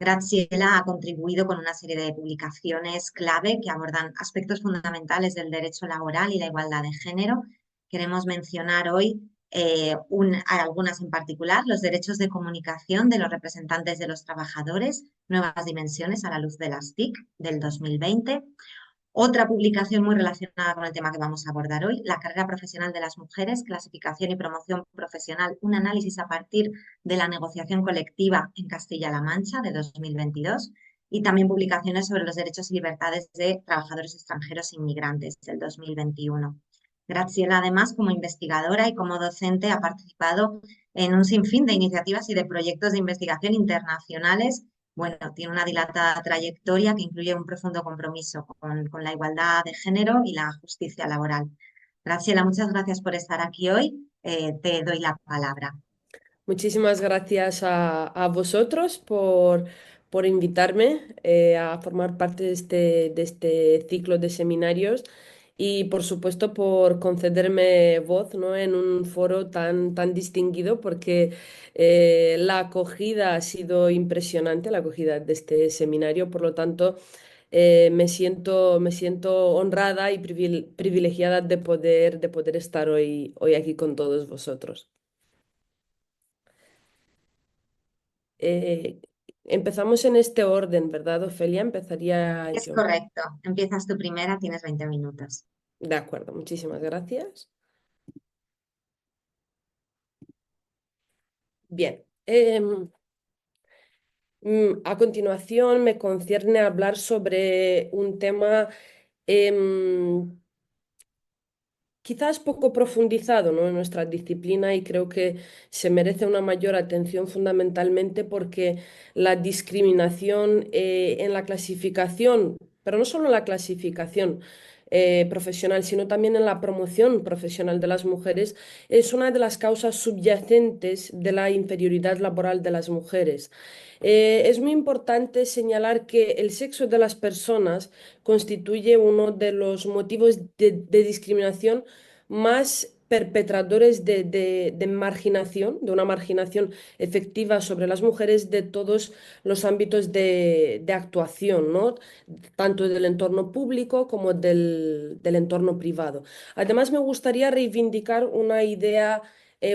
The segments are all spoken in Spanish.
Graciela ha contribuido con una serie de publicaciones clave que abordan aspectos fundamentales del derecho laboral y la igualdad de género. Queremos mencionar hoy algunas en particular: los derechos de comunicación de los representantes de los trabajadores, nuevas dimensiones a la luz de las TIC del 2020. Otra publicación muy relacionada con el tema que vamos a abordar hoy: la carrera profesional de las mujeres, clasificación y promoción profesional, un análisis a partir de la negociación colectiva en Castilla-La Mancha, de 2022, y también publicaciones sobre los derechos y libertades de trabajadores extranjeros e inmigrantes, del 2021. Graciela, además, como investigadora y como docente, ha participado en un sinfín de iniciativas y de proyectos de investigación internacionales. Bueno, tiene una dilatada trayectoria que incluye un profundo compromiso con la igualdad de género y la justicia laboral. Graciela, muchas gracias por estar aquí hoy. Te doy la palabra. Muchísimas gracias a vosotros por invitarme a formar parte de este ciclo de seminarios y por supuesto por concederme voz, ¿no? En un foro tan distinguido porque la acogida ha sido impresionante, la acogida de este seminario. Por lo tanto, me siento honrada y privilegiada de poder estar hoy aquí con todos vosotros. Eh, Empezamos en este orden, ¿verdad, Ofelia? Empezaría Es yo. correcto. Empiezas tu primera, tienes 20 minutos. De acuerdo, muchísimas gracias. Bien. A continuación me concierne hablar sobre un tema em, quizás poco profundizado, ¿no? En nuestra disciplina, y creo que se merece una mayor atención fundamentalmente porque la discriminación en la clasificación, pero no solo en la clasificación profesional, sino también en la promoción profesional de las mujeres, es una de las causas subyacentes de la inferioridad laboral de las mujeres. Es muy importante señalar que el sexo de las personas constituye uno de los motivos de discriminación más perpetradores de marginación, de una marginación efectiva sobre las mujeres de todos los ámbitos de actuación, ¿no? Tanto del entorno público como del entorno privado. Además, me gustaría reivindicar una idea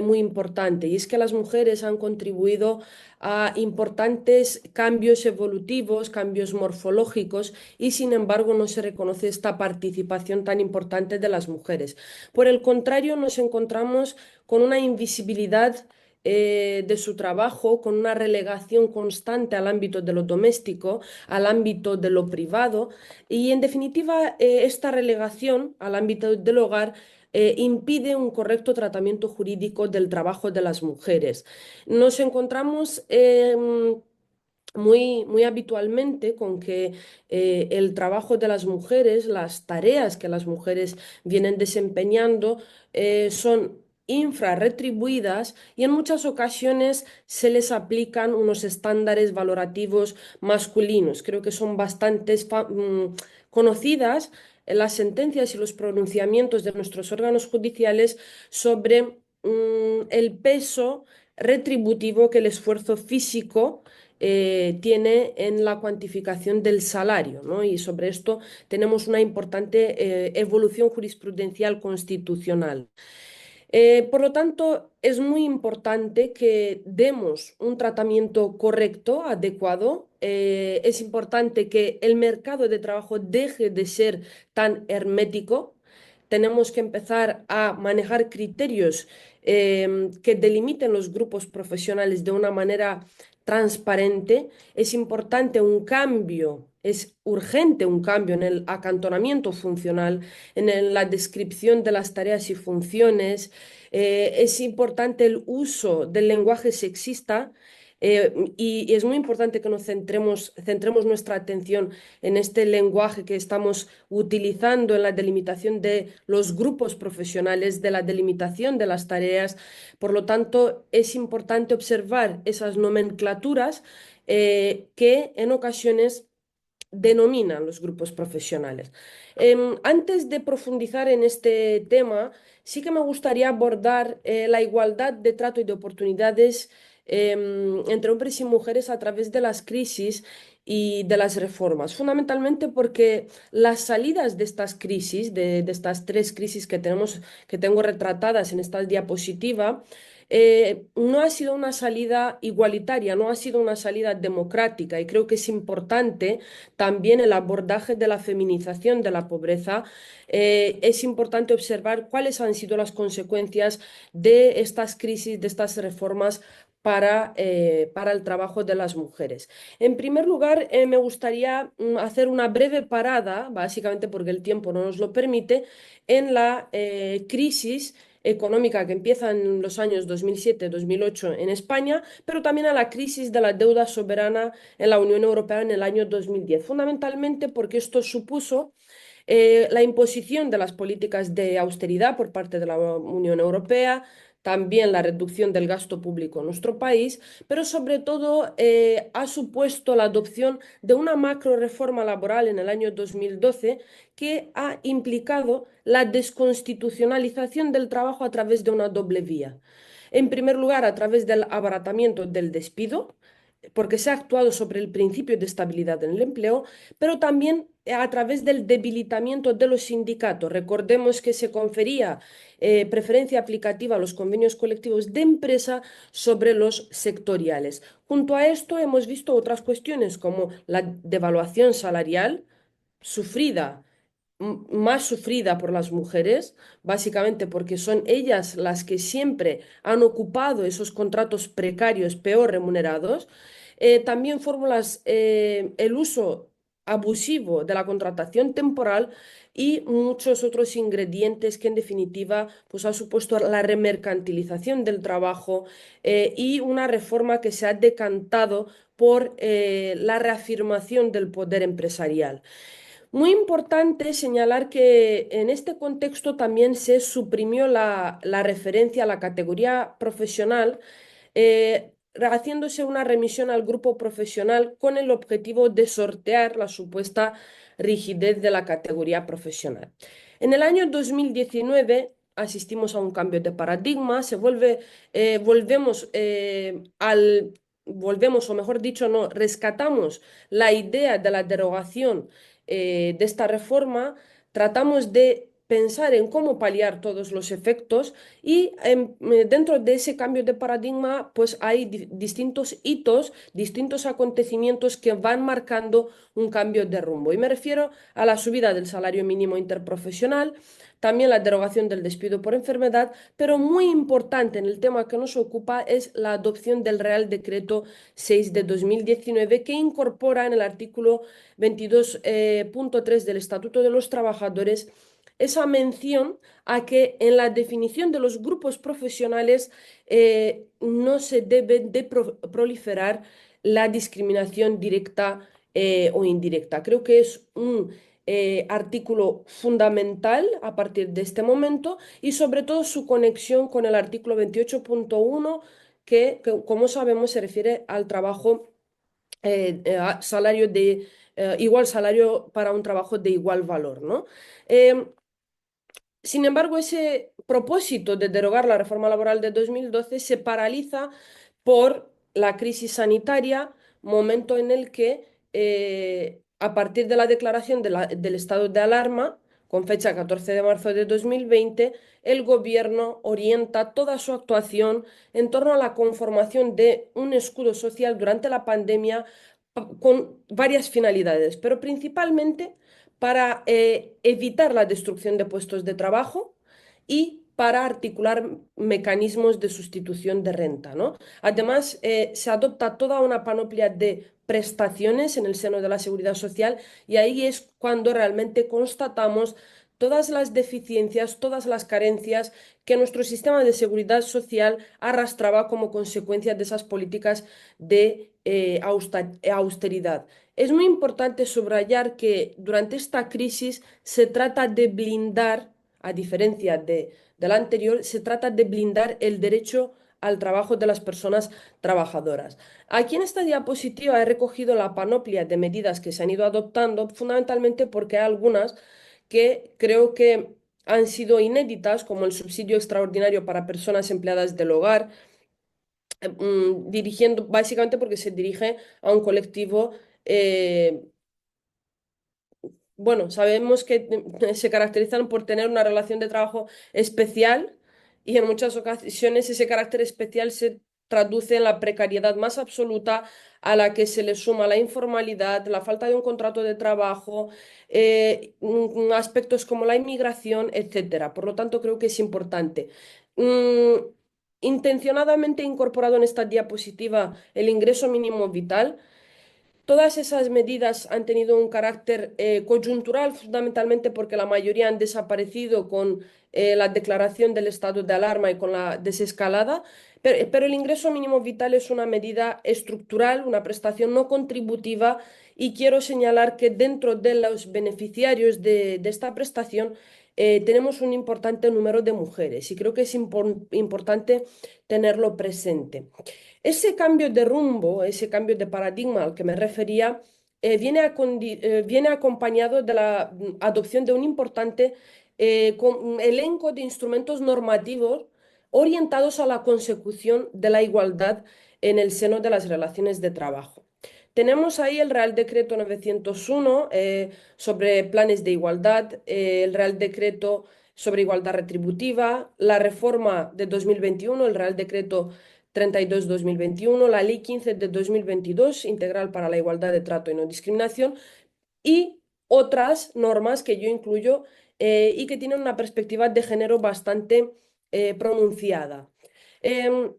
muy importante, y es que las mujeres han contribuido a importantes cambios evolutivos, cambios morfológicos, y sin embargo no se reconoce esta participación tan importante de las mujeres. Por el contrario, nos encontramos con una invisibilidad de su trabajo, con una relegación constante al ámbito de lo doméstico, al ámbito de lo privado, y en definitiva esta relegación al ámbito del hogar impide un correcto tratamiento jurídico del trabajo de las mujeres. Nos encontramos muy habitualmente con que el trabajo de las mujeres, las tareas que las mujeres vienen desempeñando, son infrarretribuidas, y en muchas ocasiones se les aplican unos estándares valorativos masculinos. Creo que son conocidas las sentencias y los pronunciamientos de nuestros órganos judiciales sobre el peso retributivo que el esfuerzo físico tiene en la cuantificación del salario, ¿no? Y sobre esto tenemos una importante evolución jurisprudencial constitucional. Por lo tanto, es muy importante que demos un tratamiento correcto, adecuado. Es importante que el mercado de trabajo deje de ser tan hermético. Tenemos que empezar a manejar criterios que delimiten los grupos profesionales de una manera transparente. Es importante un cambio, es urgente un cambio en el acantonamiento funcional, la descripción de las tareas y funciones. Es importante el uso del lenguaje sexista. Y es muy importante que centremos nuestra atención en este lenguaje que estamos utilizando en la delimitación de los grupos profesionales, de la delimitación de las tareas. Por lo tanto, es importante observar esas nomenclaturas que en ocasiones denominan los grupos profesionales. Antes de profundizar en este tema, sí que me gustaría abordar la igualdad de trato y de oportunidades entre hombres y mujeres a través de las crisis y de las reformas. Fundamentalmente porque las salidas de estas crisis, de estas tres crisis que tenemos, que tengo retratadas en esta diapositiva, no ha sido una salida igualitaria, no ha sido una salida democrática y creo que es importante también el abordaje de la feminización de la pobreza. Es importante observar cuáles han sido las consecuencias de estas crisis, de estas reformas para el trabajo de las mujeres. En primer lugar, me gustaría hacer una breve parada, básicamente porque el tiempo no nos lo permite, en la crisis económica que empieza en los años 2007-2008 en España, pero también a la crisis de la deuda soberana en la Unión Europea en el año 2010, fundamentalmente porque esto supuso la imposición de las políticas de austeridad por parte de la Unión Europea, también la reducción del gasto público en nuestro país, pero sobre todo ha supuesto la adopción de una macro reforma laboral en el año 2012 que ha implicado la desconstitucionalización del trabajo a través de una doble vía. En primer lugar, a través del abaratamiento del despido, porque se ha actuado sobre el principio de estabilidad en el empleo, pero también a través del debilitamiento de los sindicatos. Recordemos que se confería preferencia aplicativa a los convenios colectivos de empresa sobre los sectoriales. Junto a esto hemos visto otras cuestiones como la devaluación salarial sufrida más sufrida por las mujeres, básicamente porque son ellas las que siempre han ocupado esos contratos precarios peor remunerados. También fórmulas, el uso abusivo de la contratación temporal y muchos otros ingredientes que en definitiva pues, ha supuesto la remercantilización del trabajo y una reforma que se ha decantado por la reafirmación del poder empresarial. Muy importante señalar que en este contexto también se suprimió la referencia a la categoría profesional, haciéndose una remisión al grupo profesional con el objetivo de sortear la supuesta rigidez de la categoría profesional. En el año 2019 asistimos a un cambio de paradigma, volvemos volvemos, o mejor dicho, no, rescatamos la idea de la derogación de esta reforma, tratamos de pensar en cómo paliar todos los efectos y dentro de ese cambio de paradigma pues hay distintos hitos, distintos acontecimientos que van marcando un cambio de rumbo. Y me refiero a la subida del salario mínimo interprofesional, también la derogación del despido por enfermedad, pero muy importante en el tema que nos ocupa es la adopción del Real Decreto 6 de 2019 que incorpora en el artículo 22.3 del Estatuto de los Trabajadores esa mención a que en la definición de los grupos profesionales no se debe de proliferar la discriminación directa o indirecta. Creo que es un artículo fundamental a partir de este momento y sobre todo su conexión con el artículo 28.1 que, como sabemos, se refiere al trabajo, salario de igual salario para un trabajo de igual valor, ¿no? Eh, Sin embargo, ese propósito de derogar la reforma laboral de 2012 se paraliza por la crisis sanitaria, momento en el que, a partir de la declaración del estado de alarma, con fecha 14 de marzo de 2020, el gobierno orienta toda su actuación en torno a la conformación de un escudo social durante la pandemia con varias finalidades, pero principalmente para evitar la destrucción de puestos de trabajo y para articular mecanismos de sustitución de renta, ¿no? Además, se adopta toda una panoplia de prestaciones en el seno de la seguridad social y ahí es cuando realmente constatamos todas las deficiencias, todas las carencias que nuestro sistema de seguridad social arrastraba como consecuencia de esas políticas de austeridad. Es muy importante subrayar que durante esta crisis se trata de blindar, a diferencia de la anterior, se trata de blindar el derecho al trabajo de las personas trabajadoras. Aquí en esta diapositiva he recogido la panoplia de medidas que se han ido adoptando, fundamentalmente porque hay algunas que creo que han sido inéditas, como el subsidio extraordinario para personas empleadas del hogar, dirigiendo, básicamente porque se dirige a un colectivo eh, bueno, sabemos que se caracterizan por tener una relación de trabajo especial y en muchas ocasiones ese carácter especial se traduce en la precariedad más absoluta a la que se le suma la informalidad, la falta de un contrato de trabajo, aspectos como la inmigración, etcétera. Por lo tanto, creo que es importante. Mm, Intencionadamente he incorporado en esta diapositiva el ingreso mínimo vital. Todas esas medidas han tenido un carácter coyuntural, fundamentalmente porque la mayoría han desaparecido con la declaración del estado de alarma y con la desescalada, pero el ingreso mínimo vital es una medida estructural, una prestación no contributiva y quiero señalar que dentro de los beneficiarios de esta prestación tenemos un importante número de mujeres y creo que es importante tenerlo presente. Ese cambio de rumbo, ese cambio de paradigma al que me refería, viene acompañado de la adopción de un importante elenco de instrumentos normativos orientados a la consecución de la igualdad en el seno de las relaciones de trabajo. Tenemos ahí el Real Decreto 901 sobre planes de igualdad, el Real Decreto sobre igualdad retributiva, la reforma de 2021, el Real Decreto 32/2021, la Ley 15 de 2022, integral para la igualdad de trato y no discriminación, y otras normas que yo incluyo y que tienen una perspectiva de género bastante pronunciada. Em,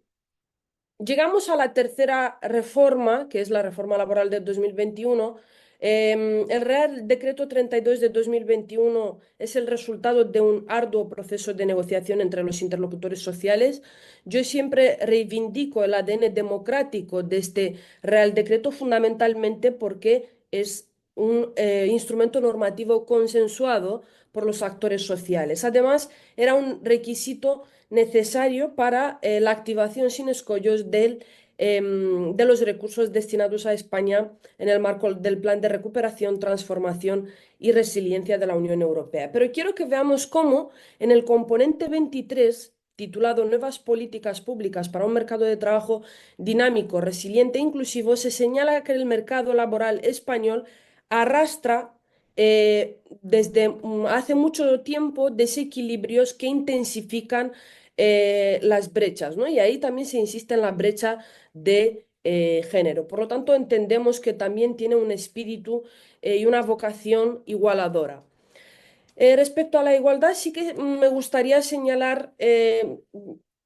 Llegamos a la tercera reforma, que es la reforma laboral de 2021. El Real Decreto 32 de 2021 es el resultado de un arduo proceso de negociación entre los interlocutores sociales. Yo siempre reivindico el ADN democrático de este Real Decreto fundamentalmente porque es un instrumento normativo consensuado por los actores sociales. Además, era un requisito necesario para la activación sin escollos de los recursos destinados a España en el marco del Plan de Recuperación, Transformación y Resiliencia de la Unión Europea. Pero quiero que veamos cómo en el componente 23, titulado Nuevas políticas públicas para un mercado de trabajo dinámico, resiliente e inclusivo, se señala que el mercado laboral español arrastra desde hace mucho tiempo desequilibrios que intensifican las brechas, ¿no? Y ahí también se insiste en la brecha de género. Por lo tanto, entendemos que también tiene un espíritu y una vocación igualadora. Respecto a la igualdad, sí que me gustaría señalar e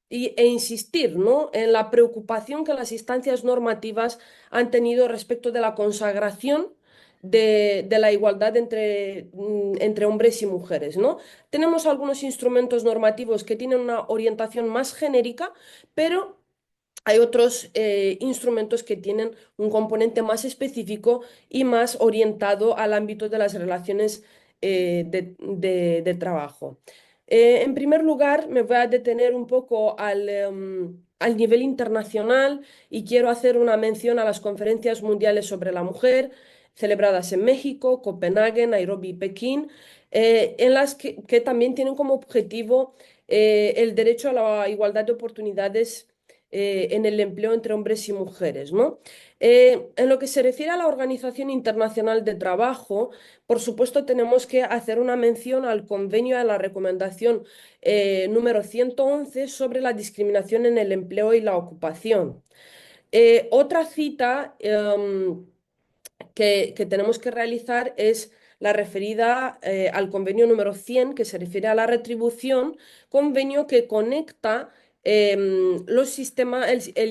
insistir, ¿no?, en la preocupación que las instancias normativas han tenido respecto de la consagración de la igualdad entre hombres y mujeres, ¿no? Tenemos algunos instrumentos normativos que tienen una orientación más genérica, pero hay otros instrumentos que tienen un componente más específico y más orientado al ámbito de las relaciones de trabajo. En primer lugar, me voy a detener un poco al nivel internacional y quiero hacer una mención a las conferencias mundiales sobre la mujer celebradas en México, Copenhague, Nairobi y Pekín, en las que también tienen como objetivo el derecho a la igualdad de oportunidades en el empleo entre hombres y mujeres, ¿no? En lo que se refiere a la Organización Internacional de Trabajo, por supuesto tenemos que hacer una mención al convenio, a la recomendación número 111 sobre la discriminación en el empleo y la ocupación. Otra cita que tenemos que realizar es la referida al convenio número 100, que se refiere a la retribución, convenio que conecta el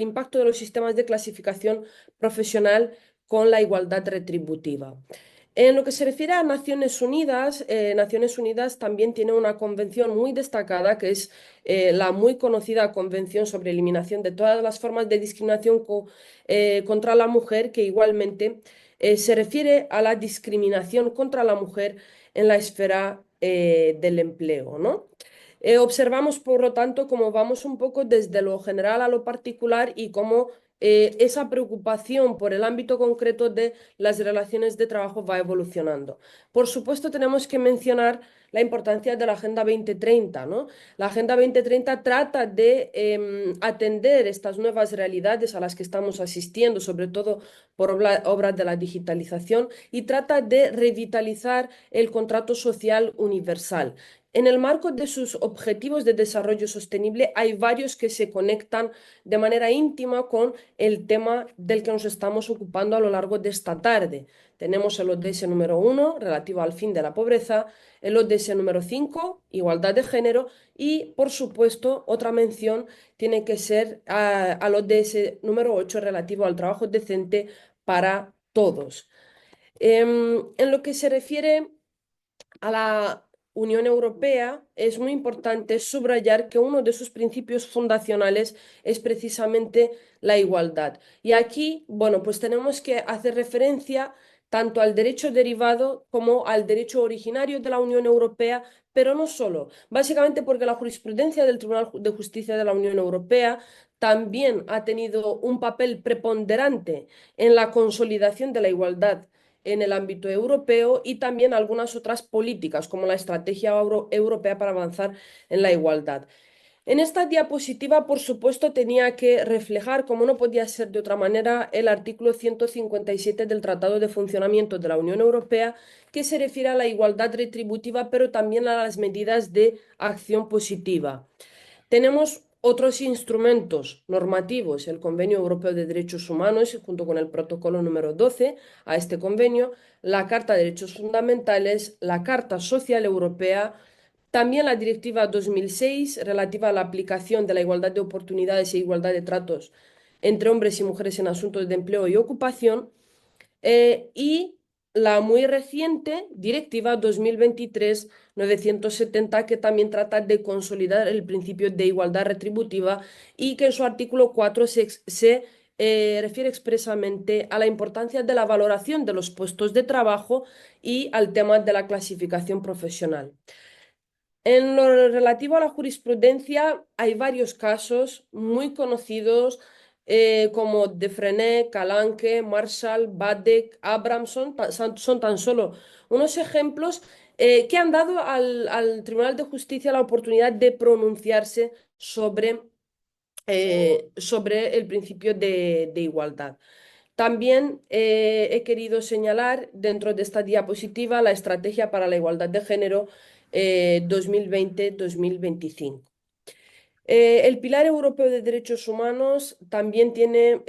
impacto de los sistemas de clasificación profesional con la igualdad retributiva. En lo que se refiere a Naciones Unidas también tiene una convención muy destacada, que es la muy conocida Convención sobre Eliminación de todas las formas de discriminación contra la mujer, que igualmente se refiere a la discriminación contra la mujer en la esfera del empleo, ¿no? Observamos, por lo tanto, cómo vamos un poco desde lo general a lo particular y cómo esa preocupación por el ámbito concreto de las relaciones de trabajo va evolucionando. Por supuesto, tenemos que mencionar la importancia de la Agenda 2030, ¿no? La Agenda 2030 trata de atender estas nuevas realidades a las que estamos asistiendo, sobre todo por obras de la digitalización, y trata de revitalizar el contrato social universal. En el marco de sus objetivos de desarrollo sostenible hay varios que se conectan de manera íntima con el tema del que nos estamos ocupando a lo largo de esta tarde. Tenemos el ODS número 1, relativo al fin de la pobreza, el ODS número 5, igualdad de género, y, por supuesto, otra mención tiene que ser al ODS número 8, relativo al trabajo decente para todos. En lo que se refiere a la Unión Europea, es muy importante subrayar que uno de sus principios fundacionales es precisamente la igualdad. Y aquí, bueno, pues tenemos que hacer referencia tanto al derecho derivado como al derecho originario de la Unión Europea, pero no solo, básicamente porque la jurisprudencia del Tribunal de Justicia de la Unión Europea también ha tenido un papel preponderante en la consolidación de la igualdad en el ámbito europeo y también algunas otras políticas, como la Estrategia Europea para avanzar en la igualdad. En esta diapositiva, por supuesto, tenía que reflejar, como no podía ser de otra manera, el artículo 157 del Tratado de Funcionamiento de la Unión Europea, que se refiere a la igualdad retributiva, pero también a las medidas de acción positiva. Tenemos otros instrumentos normativos, el Convenio Europeo de Derechos Humanos, junto con el protocolo número 12 a este convenio, la Carta de Derechos Fundamentales, la Carta Social Europea, también la Directiva 2006 relativa a la aplicación de la igualdad de oportunidades e igualdad de tratos entre hombres y mujeres en asuntos de empleo y ocupación, y la muy reciente Directiva 2023-970, que también trata de consolidar el principio de igualdad retributiva y que en su artículo 4 se refiere expresamente a la importancia de la valoración de los puestos de trabajo y al tema de la clasificación profesional. En lo relativo a la jurisprudencia, hay varios casos muy conocidos como Defrené, Calanque, Marshall, Badek, Abramson, son tan solo unos ejemplos que han dado al Tribunal de Justicia la oportunidad de pronunciarse sobre el principio de igualdad. También he querido señalar dentro de esta diapositiva la Estrategia para la Igualdad de Género 2020-2025. El Pilar Europeo de Derechos Humanos también tiene,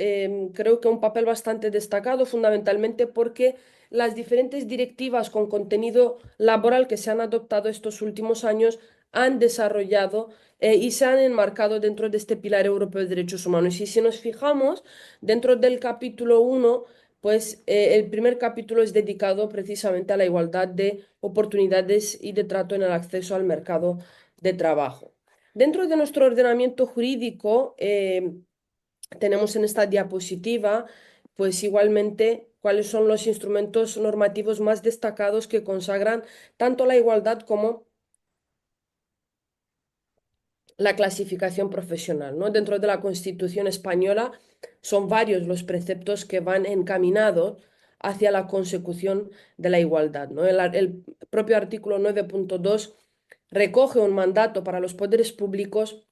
creo que, un papel bastante destacado, fundamentalmente porque las diferentes directivas con contenido laboral que se han adoptado estos últimos años han desarrollado y se han enmarcado dentro de este Pilar Europeo de Derechos Humanos. Y si nos fijamos, dentro del capítulo 1, pues el primer capítulo es dedicado precisamente a la igualdad de oportunidades y de trato en el acceso al mercado de trabajo. Dentro de nuestro ordenamiento jurídico, tenemos en esta diapositiva, pues igualmente, cuáles son los instrumentos normativos más destacados que consagran tanto la igualdad como la clasificación profesional, ¿no? Dentro de la Constitución española son varios los preceptos que van encaminados hacia la consecución de la igualdad, ¿no? El propio artículo 9.2 recoge un mandato para los poderes públicos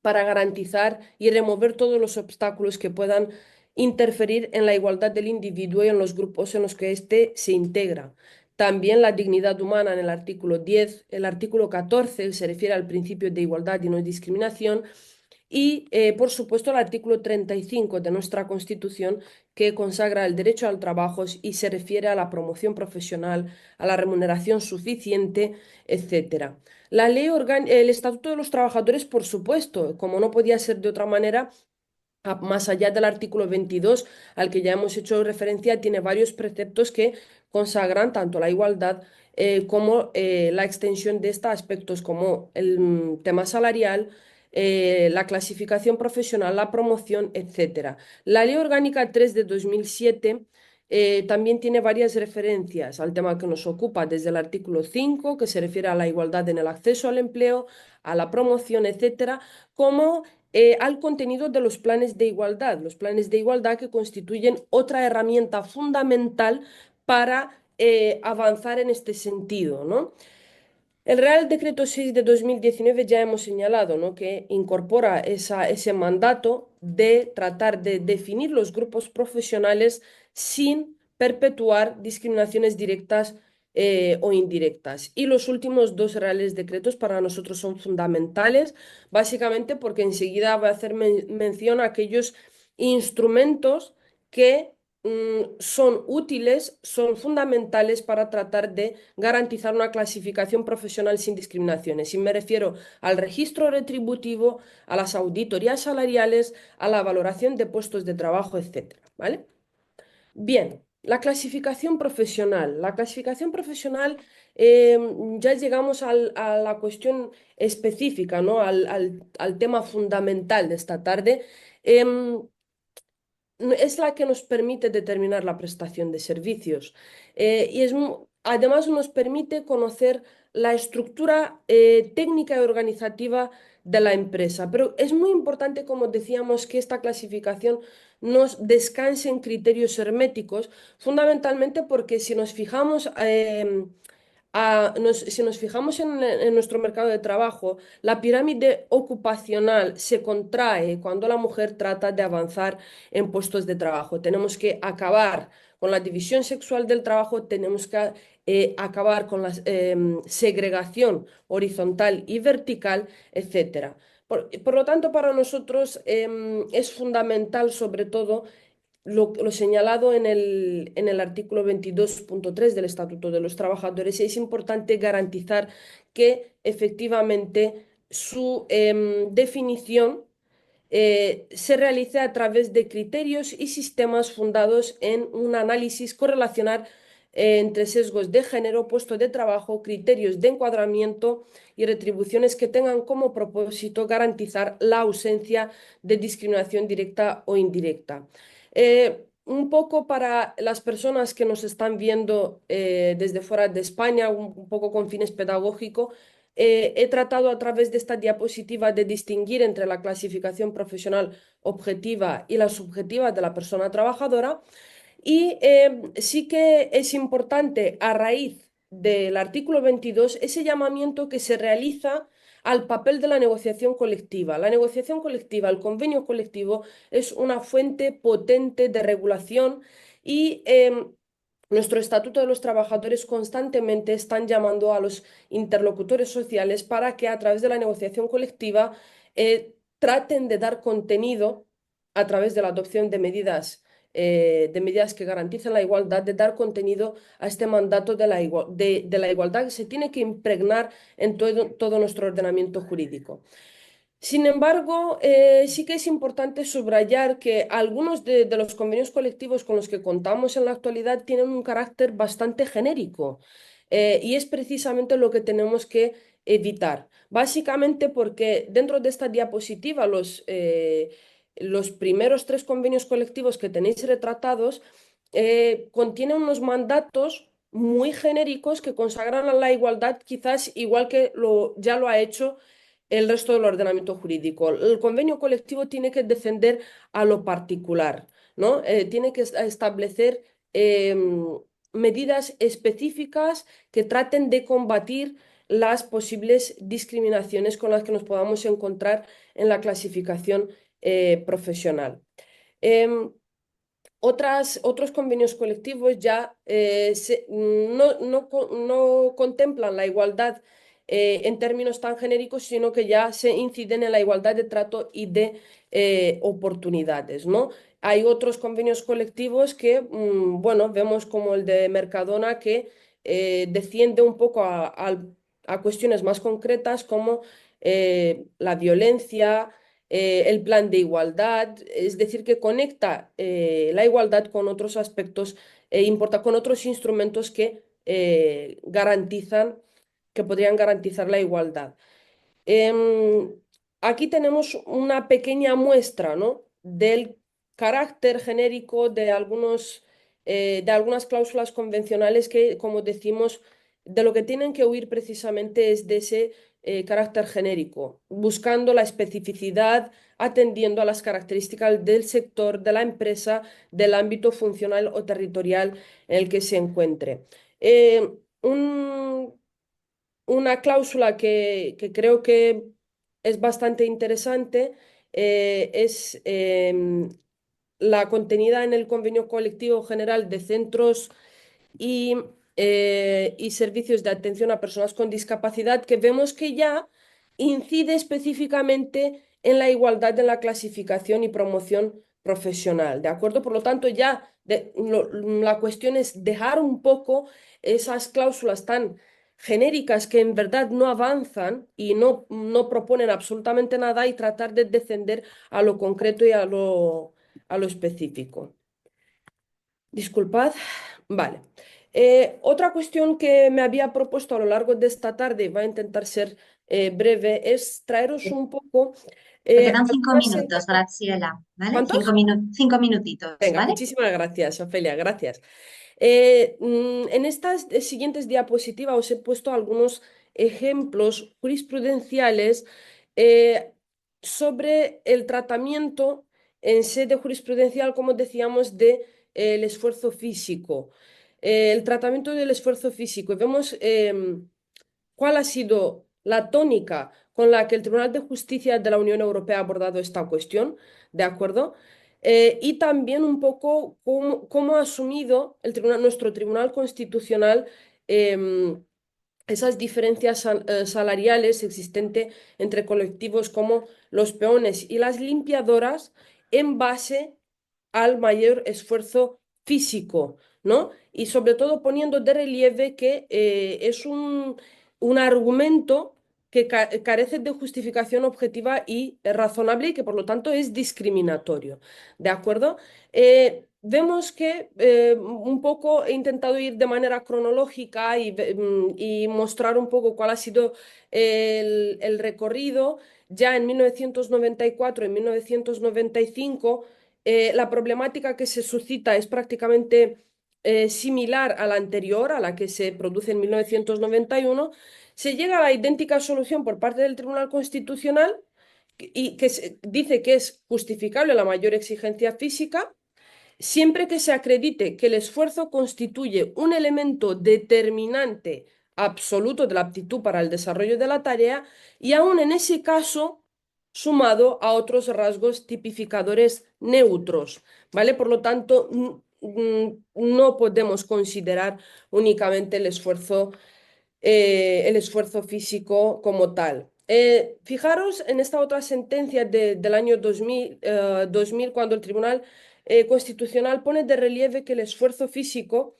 para garantizar y remover todos los obstáculos que puedan interferir en la igualdad del individuo y en los grupos en los que éste se integra. También la dignidad humana en el artículo 10, el artículo 14 se refiere al principio de igualdad y no discriminación, y, por supuesto, el artículo 35 de nuestra Constitución, que consagra el derecho al trabajo y se refiere a la promoción profesional, a la remuneración suficiente, etcétera. El Estatuto de los Trabajadores, por supuesto, como no podía ser de otra manera, más allá del artículo 22, al que ya hemos hecho referencia, tiene varios preceptos que consagran tanto la igualdad como la extensión de estos aspectos como el tema salarial, la clasificación profesional, la promoción, etcétera. La Ley Orgánica 3 de 2007 también tiene varias referencias al tema que nos ocupa, desde el artículo 5, que se refiere a la igualdad en el acceso al empleo, a la promoción, etcétera, como al contenido de los planes de igualdad que constituyen otra herramienta fundamental para avanzar en este sentido, ¿no? El Real Decreto 6 de 2019 ya hemos señalado, ¿no?, que incorpora ese mandato de tratar de definir los grupos profesionales sin perpetuar discriminaciones directas o indirectas. Y los últimos dos Reales Decretos para nosotros son fundamentales, básicamente porque enseguida voy a hacer mención a aquellos instrumentos que son útiles, son fundamentales para tratar de garantizar una clasificación profesional sin discriminaciones. Y me refiero al registro retributivo, a las auditorías salariales, a la valoración de puestos de trabajo, etcétera, ¿vale? Bien, la clasificación profesional. La clasificación profesional, ya llegamos a la cuestión específica, ¿no? Al tema fundamental de esta tarde. Es la que nos permite determinar la prestación de servicios. Además nos permite conocer la estructura técnica y organizativa de la empresa. Pero es muy importante, como decíamos, que esta clasificación nos descanse en criterios herméticos, fundamentalmente porque si nos fijamos si nos fijamos en nuestro mercado de trabajo, la pirámide ocupacional se contrae cuando la mujer trata de avanzar en puestos de trabajo. Tenemos que acabar con la división sexual del trabajo, tenemos que acabar con la segregación horizontal y vertical, etcétera. Por lo tanto, para nosotros es fundamental, sobre todo, lo señalado en el artículo 22.3 del Estatuto de los Trabajadores. Es importante garantizar que efectivamente su definición se realice a través de criterios y sistemas fundados en un análisis correlacional entre sesgos de género, puesto de trabajo, criterios de encuadramiento y retribuciones que tengan como propósito garantizar la ausencia de discriminación directa o indirecta. Un poco para las personas que nos están viendo desde fuera de España, un poco con fines pedagógicos, he tratado a través de esta diapositiva de distinguir entre la clasificación profesional objetiva y la subjetiva de la persona trabajadora. Y sí que es importante, a raíz del artículo 22, ese llamamiento que se realiza al papel de la negociación colectiva. La negociación colectiva, el convenio colectivo, es una fuente potente de regulación y nuestro Estatuto de los Trabajadores constantemente están llamando a los interlocutores sociales para que a través de la negociación colectiva traten de dar contenido a través de la adopción de medidas que garanticen la igualdad, de dar contenido a este mandato de la igualdad que se tiene que impregnar en todo nuestro ordenamiento jurídico. Sin embargo, sí que es importante subrayar que algunos de los convenios colectivos con los que contamos en la actualidad tienen un carácter bastante genérico, y es precisamente lo que tenemos que evitar. Básicamente porque dentro de esta diapositiva los primeros tres convenios colectivos que tenéis retratados contienen unos mandatos muy genéricos que consagran la igualdad, quizás igual que ya lo ha hecho el resto del ordenamiento jurídico. El convenio colectivo tiene que defender a lo particular, ¿no? Tiene que establecer medidas específicas que traten de combatir las posibles discriminaciones con las que nos podamos encontrar en la clasificación profesional. Em, otros convenios colectivos ya no contemplan la igualdad en términos tan genéricos, sino que ya se inciden en la igualdad de trato y de oportunidades, ¿no? Hay otros convenios colectivos que, bueno, vemos como el de Mercadona, que desciende un poco a cuestiones más concretas como la violencia, el plan de igualdad, es decir, que conecta la igualdad con otros aspectos, con otros instrumentos que que podrían garantizar la igualdad. Em, Aquí tenemos una pequeña muestra, ¿no?, del carácter genérico de algunas cláusulas convencionales que, como decimos, de lo que tienen que huir precisamente es de ese carácter genérico, buscando la especificidad, atendiendo a las características del sector, de la empresa, del ámbito funcional o territorial en el que se encuentre. Eh, un- una cláusula que creo que es bastante interesante es la contenida en el Convenio Colectivo General de Centros y, y Servicios de Atención a Personas con Discapacidad, que vemos que ya incide específicamente en la igualdad de la clasificación y promoción profesional, ¿de acuerdo? Por lo tanto, ya la cuestión es dejar un poco esas cláusulas tan genéricas que en verdad no avanzan y no proponen absolutamente nada y tratar de descender a lo concreto y a lo específico. Disculpad. Vale. Otra cuestión que me había propuesto a lo largo de esta tarde, va a intentar ser breve, es traeros un poco Te quedan cinco algunas minutos, Graciela, ¿vale? ¿Cuántos? Cinco minutitos, Venga, ¿vale? muchísimas gracias, Ofelia, gracias. En estas siguientes diapositivas os he puesto algunos ejemplos jurisprudenciales eh, sobre el tratamiento en sede jurisprudencial, como decíamos, de, el esfuerzo físico. El tratamiento del esfuerzo físico. Y vemos cuál ha sido la tónica con la que el Tribunal de Justicia de la Unión Europea ha abordado esta cuestión, ¿de acuerdo? Y también un poco cómo ha asumido nuestro Tribunal Constitucional esas diferencias salariales existentes entre colectivos como los peones y las limpiadoras en base al mayor esfuerzo físico, ¿no? Y sobre todo poniendo de relieve que es un argumento que carece de justificación objetiva y razonable y que por lo tanto es discriminatorio. ¿De acuerdo? Vemos que un poco he intentado ir de manera cronológica y mostrar un poco cuál ha sido el recorrido. Ya en 1994, en 1995, la problemática que se suscita es prácticamente similar a la anterior, a la que se produce en 1991. Se llega a la idéntica solución por parte del Tribunal Constitucional y que dice que es justificable la mayor exigencia física siempre que se acredite que el esfuerzo constituye un elemento determinante absoluto de la aptitud para el desarrollo de la tarea y aún en ese caso sumado a otros rasgos tipificadores neutros, ¿vale? Por lo tanto, no podemos considerar únicamente el esfuerzo físico como tal. Fijaros en esta otra sentencia del año 2000, cuando el Tribunal Constitucional pone de relieve que el esfuerzo físico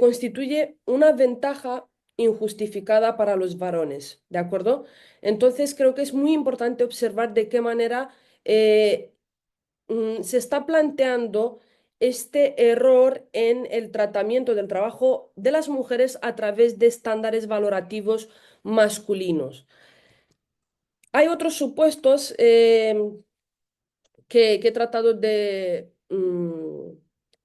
constituye una ventaja injustificada para los varones, ¿de acuerdo? Entonces creo que es muy importante observar de qué manera eh, se está planteando este error en el tratamiento del trabajo de las mujeres a través de estándares valorativos masculinos. Hay otros supuestos que he tratado de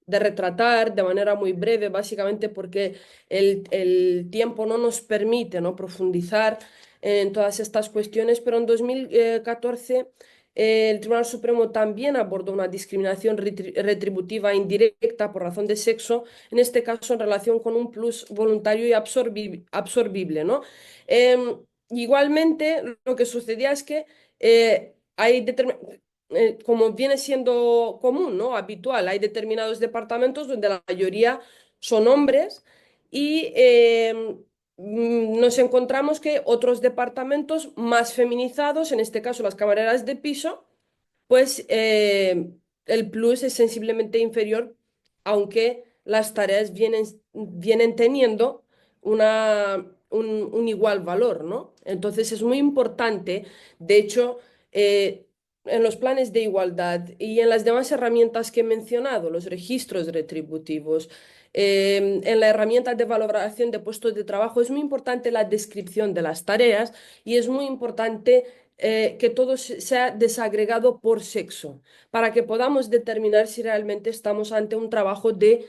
retratar de manera muy breve, básicamente porque el tiempo no nos permite, ¿no?, profundizar en todas estas cuestiones, pero en 2014 el Tribunal Supremo también abordó una discriminación retributiva indirecta por razón de sexo, en este caso en relación con un plus voluntario y absorbible, ¿no? Igualmente, lo que sucedía es que hay como viene siendo común, ¿no? Habitual, hay determinados departamentos donde la mayoría son hombres y nos encontramos que otros departamentos más feminizados, en este caso las camareras de piso, pues el plus es sensiblemente inferior, aunque las tareas vienen teniendo un igual valor, ¿no? Entonces es muy importante, de hecho, en los planes de igualdad y en las demás herramientas que he mencionado, los registros retributivos, en la herramienta de valoración de puestos de trabajo, es muy importante la descripción de las tareas y es muy importante que todo sea desagregado por sexo, para que podamos determinar si realmente estamos ante un trabajo de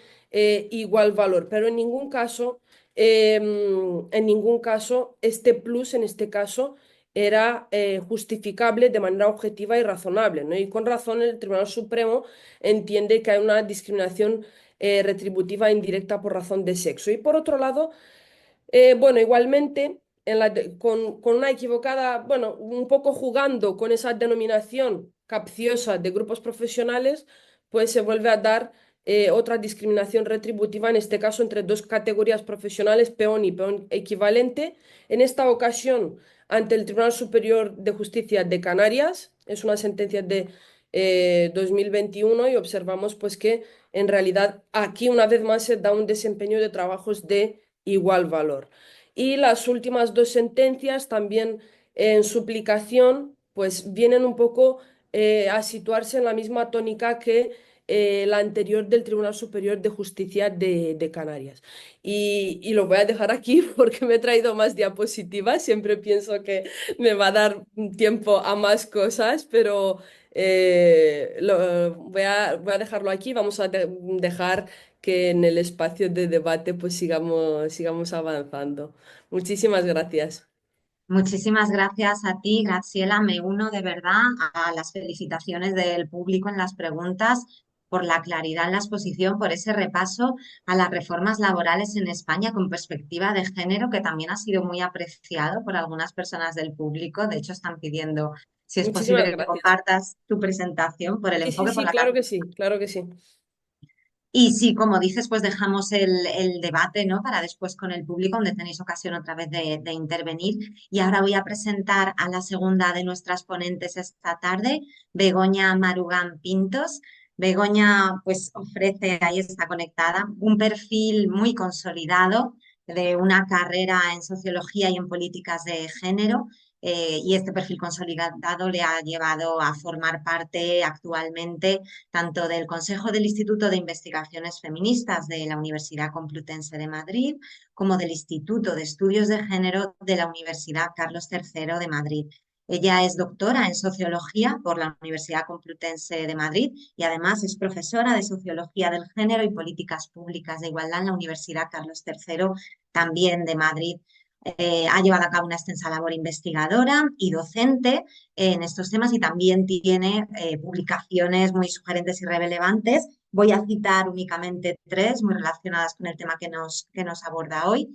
igual valor. Pero en ningún caso En ningún caso este plus, en este caso, era justificable de manera objetiva y razonable, ¿no? Y con razón el Tribunal Supremo entiende que hay una discriminación retributiva indirecta por razón de sexo. Y por otro lado, bueno, igualmente, con una equivocada, bueno, un poco jugando con esa denominación capciosa de grupos profesionales, pues se vuelve a dar otra discriminación retributiva, en este caso entre dos categorías profesionales, peón y peón equivalente. En esta ocasión, ante el Tribunal Superior de Justicia de Canarias, es una sentencia de 2021 y observamos pues que en realidad aquí una vez más se da un desempeño de trabajos de igual valor. Y las últimas dos sentencias también en suplicación, pues vienen un poco a situarse en la misma tónica que la anterior del Tribunal Superior de Justicia de Canarias. Y lo voy a dejar aquí porque me he traído más diapositivas. Siempre pienso que me va a dar tiempo a más cosas, pero voy a dejarlo aquí. Vamos a dejar que en el espacio de debate pues sigamos avanzando. Muchísimas gracias. Muchísimas gracias a ti, Graciela. Me uno de verdad a las felicitaciones del público en las preguntas, por la claridad en la exposición, por ese repaso a las reformas laborales en España con perspectiva de género, que también ha sido muy apreciado por algunas personas del público. De hecho, están pidiendo si es posible Muchísimas que gracias. compartas tu presentación por el Sí, sí, enfoque, por sí, la claro que sí, claro que sí. y sí, como dices, pues dejamos el debate, ¿no? Para después con el público, donde tenéis ocasión otra vez de intervenir. Y ahora voy a presentar a la segunda de nuestras ponentes esta tarde, Begoña Marugán Pintos. Begoña, pues ofrece, ahí está conectada, un perfil muy consolidado de una carrera en sociología y en políticas de género. Y este perfil consolidado le ha llevado a formar parte actualmente tanto del Consejo del Instituto de Investigaciones Feministas de la Universidad Complutense de Madrid como del Instituto de Estudios de Género de la Universidad Carlos III de Madrid. Ella es doctora en sociología por la Universidad Complutense de Madrid y además es profesora de sociología del género y políticas públicas de igualdad en la Universidad Carlos III también de Madrid. Ha llevado a cabo una extensa labor investigadora y docente en estos temas y también tiene publicaciones muy sugerentes y relevantes. Voy a citar únicamente tres muy relacionadas con el tema que nos aborda hoy.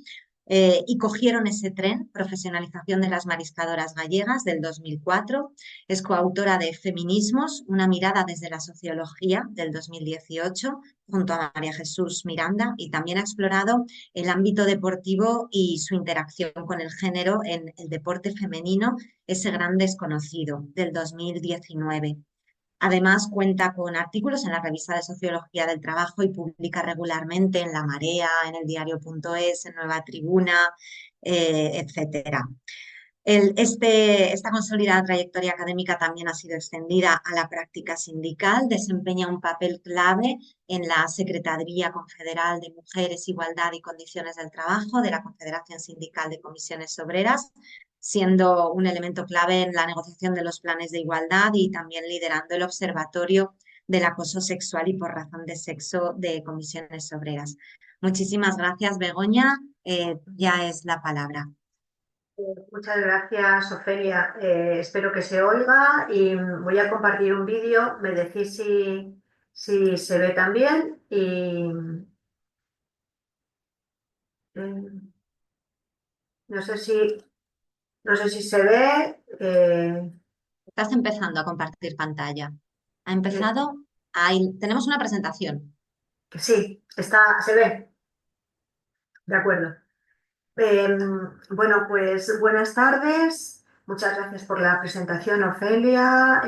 Y cogieron ese tren, Profesionalización de las Mariscadoras Gallegas, del 2004. Es coautora de Feminismos, una mirada desde la sociología, del 2018, junto a María Jesús Miranda, y también ha explorado el ámbito deportivo y su interacción con el género en el deporte femenino, ese gran desconocido, del 2019. Además, cuenta con artículos en la revista de Sociología del Trabajo y publica regularmente en La Marea, en el diario.es, en Nueva Tribuna, etcétera. Esta consolidada trayectoria académica también ha sido extendida a la práctica sindical, desempeña un papel clave en la Secretaría Confederal de Mujeres, Igualdad y Condiciones del Trabajo de la Confederación Sindical de Comisiones Obreras, siendo un elemento clave en la negociación de los planes de igualdad y también liderando el Observatorio del Acoso Sexual y por razón de sexo de Comisiones Obreras. Muchísimas gracias, Begoña. Ya es la palabra. Muchas gracias, Ofelia. Espero que se oiga y voy a compartir un vídeo. Me decís si se ve también y no sé si se ve. Estás empezando a compartir pantalla. Ha Eh, empezado. Ahí tenemos una presentación. sí, se ve. De acuerdo. Bueno, pues buenas tardes. Muchas gracias por la presentación, Ofelia.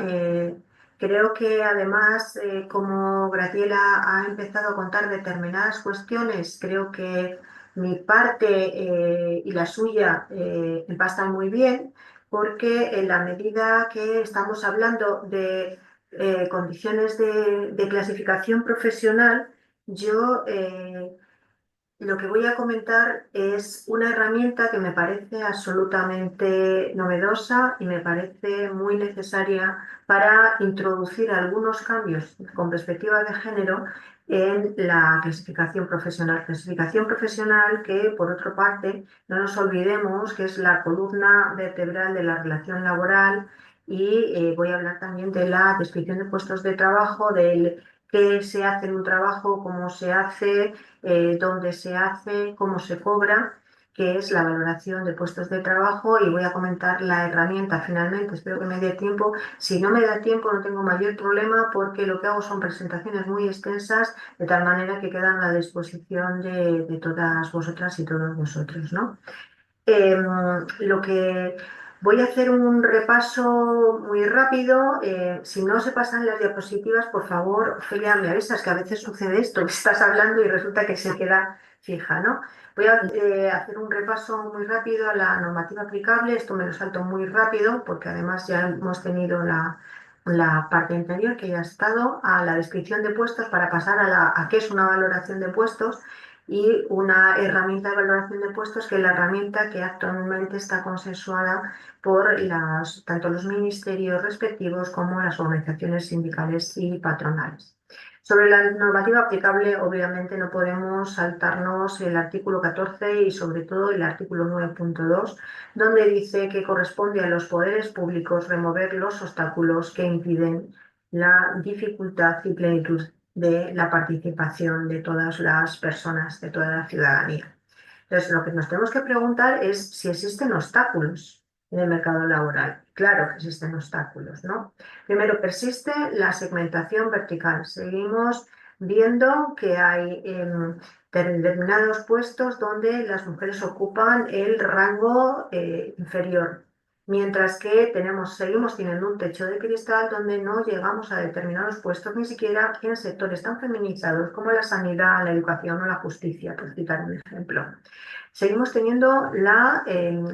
Creo que además, como Graciela ha empezado a contar determinadas cuestiones, creo que mi parte y la suya empastan muy bien, porque en la medida que estamos hablando de condiciones de clasificación profesional, yo lo que voy a comentar es una herramienta que me parece absolutamente novedosa y me parece muy necesaria para introducir algunos cambios con perspectiva de género en la clasificación profesional. Clasificación profesional que, por otra parte, no nos olvidemos que es la columna vertebral de la relación laboral y voy a hablar también de la descripción de puestos de trabajo, del qué se hace en un trabajo, cómo se hace, dónde se hace, cómo se cobra, que es la valoración de puestos de trabajo, y voy a comentar la herramienta finalmente. Espero que me dé tiempo. Si no me da tiempo, no tengo mayor problema, porque lo que hago son presentaciones muy extensas, de tal manera que quedan a la disposición de todas vosotras y todos vosotros, ¿no? Lo que voy a hacer un repaso muy rápido. Si no se pasan las diapositivas, por favor, Ofelia, me avisas, que a veces sucede esto, que estás hablando y resulta que se queda fija, ¿no? Voy a hacer un repaso muy rápido a la normativa aplicable. Esto me lo salto muy rápido porque además ya hemos tenido la parte anterior que ya ha estado, a la descripción de puestos, para pasar a qué es una valoración de puestos y una herramienta de valoración de puestos, que es la herramienta que actualmente está consensuada por tanto los ministerios respectivos como las organizaciones sindicales y patronales. Sobre la normativa aplicable, obviamente no podemos saltarnos el artículo 14 y sobre todo el artículo 9.2, donde dice que corresponde a los poderes públicos remover los obstáculos que impiden la dificultad y plenitud de la participación de todas las personas, de toda la ciudadanía. Entonces, lo que nos tenemos que preguntar es si existen obstáculos en el mercado laboral. Claro que existen obstáculos, ¿no? Primero, persiste la segmentación vertical. Seguimos viendo que hay determinados puestos donde las mujeres ocupan el rango inferior, mientras que seguimos teniendo un techo de cristal donde no llegamos a determinados puestos, ni siquiera en sectores tan feminizados como la sanidad, la educación o la justicia, por citar un ejemplo. Seguimos teniendo la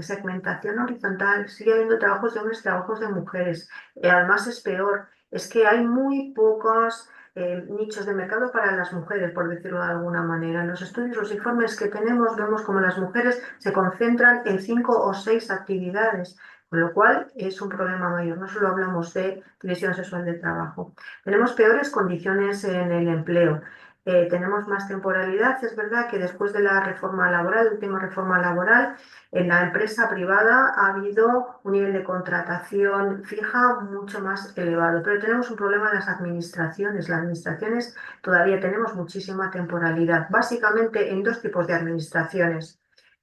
segmentación horizontal, sigue habiendo trabajos de hombres, trabajos de mujeres. Además es peor, es que hay muy pocos nichos de mercado para las mujeres, por decirlo de alguna manera. En los estudios, los informes que tenemos, vemos como las mujeres se concentran en 5 o 6 actividades, con lo cual es un problema mayor. No solo hablamos de división sexual del trabajo. Tenemos peores condiciones en el empleo. Tenemos más temporalidad. Es verdad que después de la reforma laboral, la última reforma laboral, en la empresa privada ha habido un nivel de contratación fija mucho más elevado, pero tenemos un problema en las administraciones. Las administraciones todavía tenemos muchísima temporalidad, básicamente en 2 tipos de administraciones: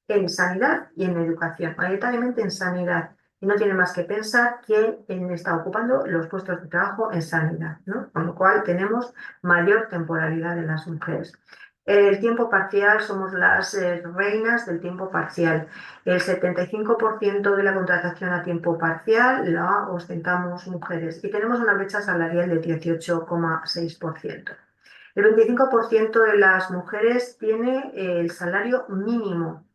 en sanidad y en educación, mayoritariamente en sanidad. Y no tiene más que pensar quién está ocupando los puestos de trabajo en sanidad, ¿no? Con lo cual tenemos mayor temporalidad de las mujeres. El tiempo parcial, somos las reinas del tiempo parcial. El 75% de la contratación a tiempo parcial la ostentamos mujeres y tenemos una brecha salarial del 18,6%. El 25% de las mujeres tiene el salario mínimo.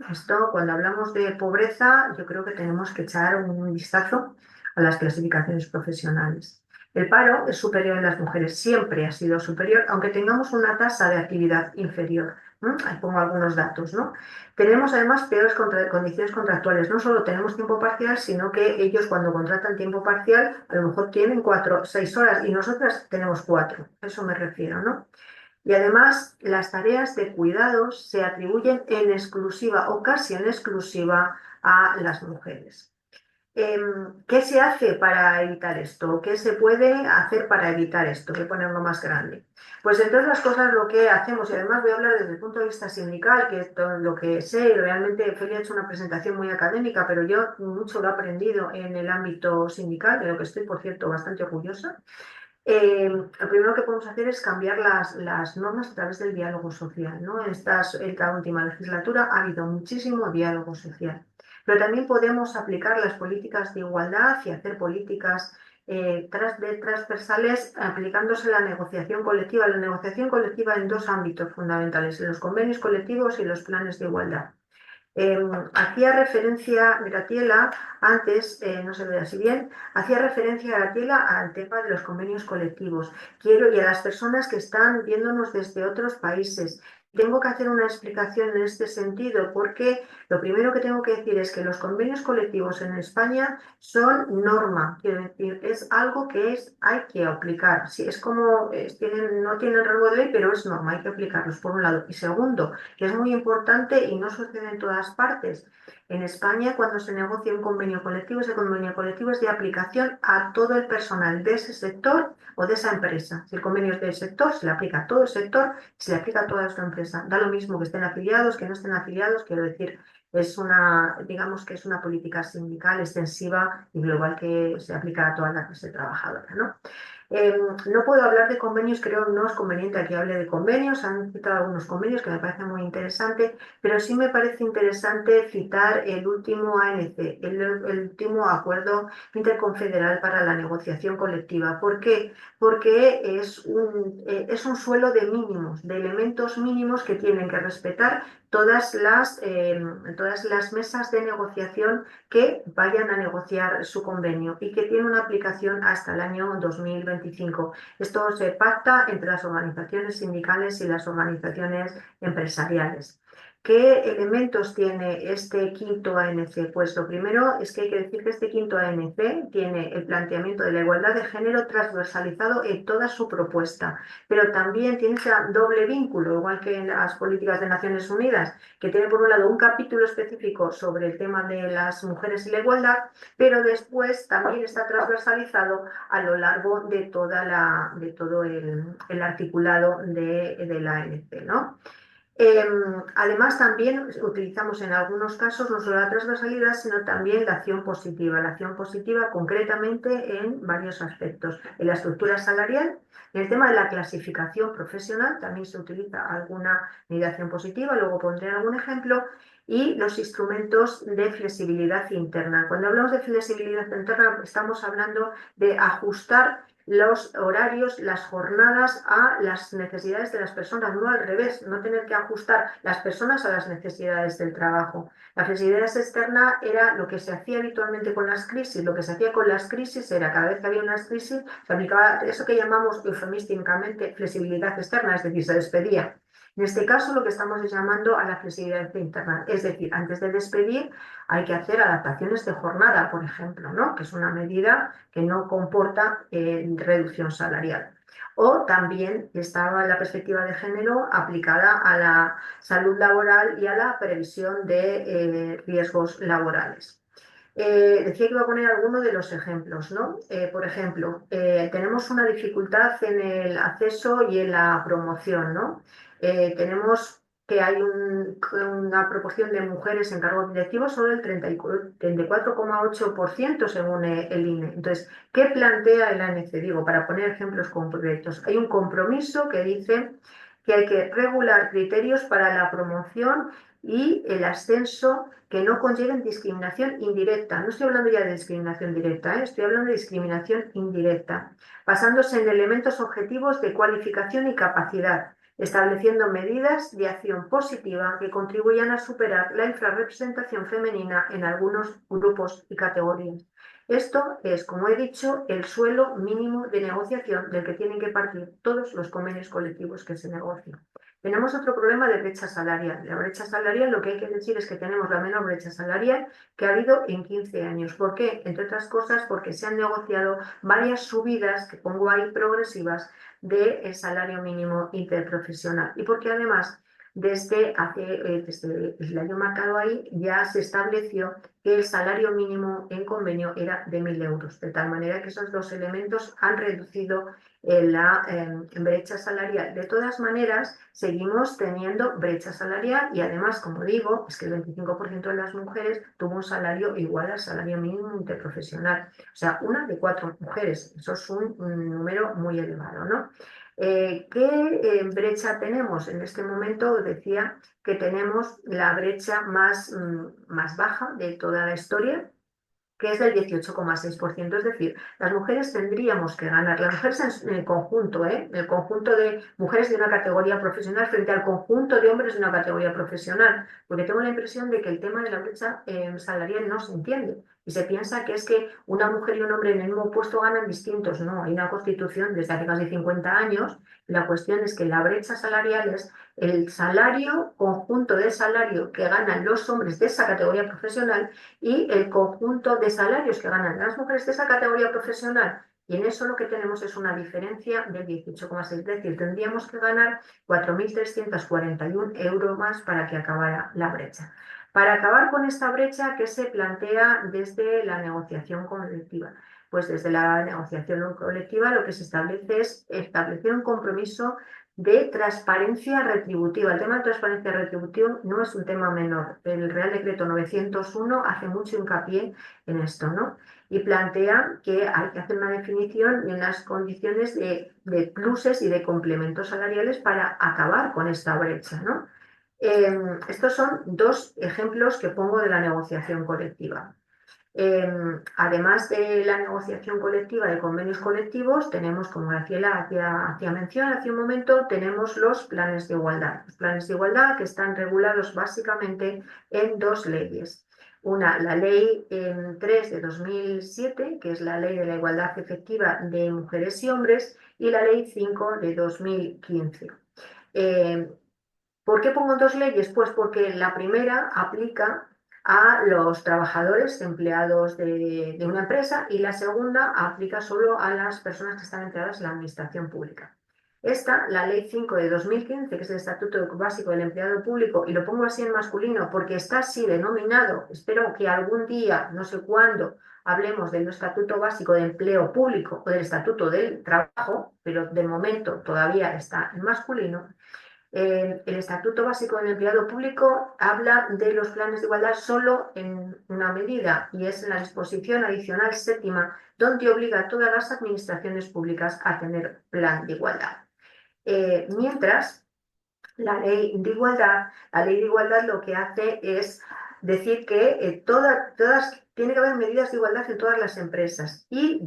Esto, cuando hablamos de pobreza, yo creo que tenemos que echar un vistazo a las clasificaciones profesionales. El paro es superior en las mujeres, siempre ha sido superior, aunque tengamos una tasa de actividad inferior. Ahí pongo algunos datos, ¿no? Tenemos además peores condiciones contractuales. No solo tenemos tiempo parcial, sino que ellos, cuando contratan tiempo parcial, a lo mejor tienen 4 o 6 horas y nosotras tenemos 4. A eso me refiero, ¿no? Y además, las tareas de cuidados se atribuyen en exclusiva o casi en exclusiva a las mujeres. ¿Qué se hace para evitar esto? ¿Qué se puede hacer para evitar esto? Voy a ponerlo más grande. Pues entre otras cosas, lo que hacemos, y además voy a hablar desde el punto de vista sindical, que es todo lo que sé, y realmente Ophelia ha hecho una presentación muy académica, pero yo mucho lo he aprendido en el ámbito sindical, de lo que estoy, por cierto, bastante orgullosa. Lo primero que podemos hacer es cambiar las normas a través del diálogo social, ¿no? En esta última legislatura ha habido muchísimo diálogo social, pero también podemos aplicar las políticas de igualdad y hacer políticas transversales aplicándose la negociación colectiva en 2 ámbitos fundamentales: en los convenios colectivos y los planes de igualdad. Hacía referencia Gratiela antes, no se ve así bien, hacía referencia Gratiela al tema de los convenios colectivos. Y a las personas que están viéndonos desde otros países. tengo que hacer una explicación en este sentido porque lo primero que tengo que decir es que los convenios colectivos en España son norma, quiero decir, es algo que hay que aplicar. Sí, es como, no tienen rango de ley, pero es norma, hay que aplicarlos por un lado. Y segundo, que es muy importante y no sucede en todas partes. En España, cuando se negocia un convenio colectivo, ese convenio colectivo es de aplicación a todo el personal de ese sector o de esa empresa. Si el convenio es del sector, se le aplica a todo el sector, se le aplica a toda su empresa. Da lo mismo que estén afiliados, que no estén afiliados, quiero decir, digamos que es una política sindical extensiva y global que se aplica a toda la clase trabajadora, ¿no? No puedo hablar de convenios, creo que no es conveniente que hable de convenios, han citado algunos convenios que me parecen muy interesantes, pero sí me parece interesante citar el último ANC, el último acuerdo interconfederal para la negociación colectiva. ¿Por qué? Porque es un suelo de mínimos, de elementos mínimos que tienen que respetar todas las mesas de negociación que vayan a negociar su convenio y que tiene una aplicación hasta el año 2025. Esto se pacta entre las organizaciones sindicales y las organizaciones empresariales. ¿Qué elementos tiene este quinto ANC? Pues lo primero es que hay que decir que este quinto ANC tiene el planteamiento de la igualdad de género transversalizado en toda su propuesta, pero también tiene ese doble vínculo, igual que en las políticas de Naciones Unidas, que tiene por un lado un capítulo específico sobre el tema de las mujeres y la igualdad, pero después también está transversalizado a lo largo de todo el articulado de la ANC, ¿no? Además, también utilizamos en algunos casos no solo la transversalidad, sino también la acción positiva concretamente en varios aspectos. En la estructura salarial, en el tema de la clasificación profesional, también se utiliza alguna mediación positiva, luego pondré algún ejemplo, y los instrumentos de flexibilidad interna. Cuando hablamos de flexibilidad interna, estamos hablando de ajustar los horarios, las jornadas a las necesidades de las personas, no al revés, no tener que ajustar las personas a las necesidades del trabajo. La flexibilidad externa era lo que se hacía habitualmente con las crisis. Lo que se hacía con las crisis era, cada vez que había unas crisis, se aplicaba eso que llamamos eufemísticamente flexibilidad externa, es decir, se despedía. En este caso, lo que estamos llamando a la flexibilidad interna, es decir, antes de despedir hay que hacer adaptaciones de jornada, por ejemplo, ¿no? Que es una medida que no comporta reducción salarial. O también estaba la perspectiva de género aplicada a la salud laboral y a la previsión de riesgos laborales. Decía que iba a poner alguno de los ejemplos, ¿no? Por ejemplo, tenemos una dificultad en el acceso y en la promoción, ¿no? Tenemos que hay una proporción de mujeres en cargos directivos solo el 34,8% según el INE. Entonces, ¿qué plantea el ANC? Digo, para poner ejemplos concretos, hay un compromiso que dice que hay que regular criterios para la promoción y el ascenso que no conlleven discriminación indirecta. No estoy hablando ya de discriminación directa, estoy hablando de discriminación indirecta, basándose en elementos objetivos de cualificación y capacidad, estableciendo medidas de acción positiva que contribuyan a superar la infrarrepresentación femenina en algunos grupos y categorías. Esto es, como he dicho, el suelo mínimo de negociación del que tienen que partir todos los convenios colectivos que se negocian. Tenemos otro problema de brecha salarial. La brecha salarial, lo que hay que decir es que tenemos la menor brecha salarial que ha habido en 15 años. ¿Por qué? Entre otras cosas, porque se han negociado varias subidas, que pongo ahí progresivas, del salario mínimo interprofesional. Y porque además, desde el año marcado ahí, ya se estableció que el salario mínimo en convenio era de 1.000 euros, de tal manera que esos dos elementos han reducido la brecha salarial. De todas maneras, seguimos teniendo brecha salarial y además, como digo, es que el 25% de las mujeres tuvo un salario igual al salario mínimo interprofesional. O sea, una de 4 mujeres. Eso es un número muy elevado, ¿no? ¿Qué brecha tenemos? En este momento decía que tenemos la brecha más baja de toda la historia, que es del 18,6%, es decir, las mujeres tendríamos que ganar, las mujeres en el conjunto, el conjunto de mujeres de una categoría profesional frente al conjunto de hombres de una categoría profesional, porque tengo la impresión de que el tema de la brecha salarial no se entiende. Y se piensa que es que una mujer y un hombre en el mismo puesto ganan distintos. No, hay una constitución desde hace casi 50 años. La cuestión es que la brecha salarial es el salario, conjunto de salario que ganan los hombres de esa categoría profesional y el conjunto de salarios que ganan las mujeres de esa categoría profesional. Y en eso lo que tenemos es una diferencia del 18,6. Es decir, tendríamos que ganar 4.341 euros más para que acabara la brecha. Para acabar con esta brecha, ¿qué se plantea desde la negociación colectiva? Pues desde la negociación colectiva lo que se establece es establecer un compromiso de transparencia retributiva. El tema de transparencia retributiva no es un tema menor. El Real Decreto 901 hace mucho hincapié en esto, ¿no? Y plantea que hay que hacer una definición y unas condiciones de pluses y de complementos salariales para acabar con esta brecha, ¿no? Estos son dos ejemplos que pongo de la negociación colectiva. Además de la negociación colectiva de convenios colectivos, tenemos, como Graciela hacía mención hace un momento, tenemos los planes de igualdad. Los planes de igualdad que están regulados básicamente en dos leyes. Una, la Ley 3 de 2007, que es la Ley de la Igualdad Efectiva de Mujeres y Hombres, y la Ley 5 de 2015. ¿Por qué pongo dos leyes? Pues porque la primera aplica a los trabajadores empleados de una empresa y la segunda aplica solo a las personas que están empleadas en la administración pública. Esta, la Ley 5 de 2015, que es el Estatuto Básico del Empleado Público, y lo pongo así en masculino porque está así denominado, espero que algún día, no sé cuándo, hablemos del Estatuto Básico de Empleo Público o del Estatuto del Trabajo, pero de momento todavía está en masculino. El Estatuto Básico del Empleado Público habla de los planes de igualdad solo en una medida y es en la disposición adicional séptima donde obliga a todas las administraciones públicas a tener plan de igualdad. Mientras, la ley de igualdad lo que hace es decir que tiene que haber medidas de igualdad en todas las empresas y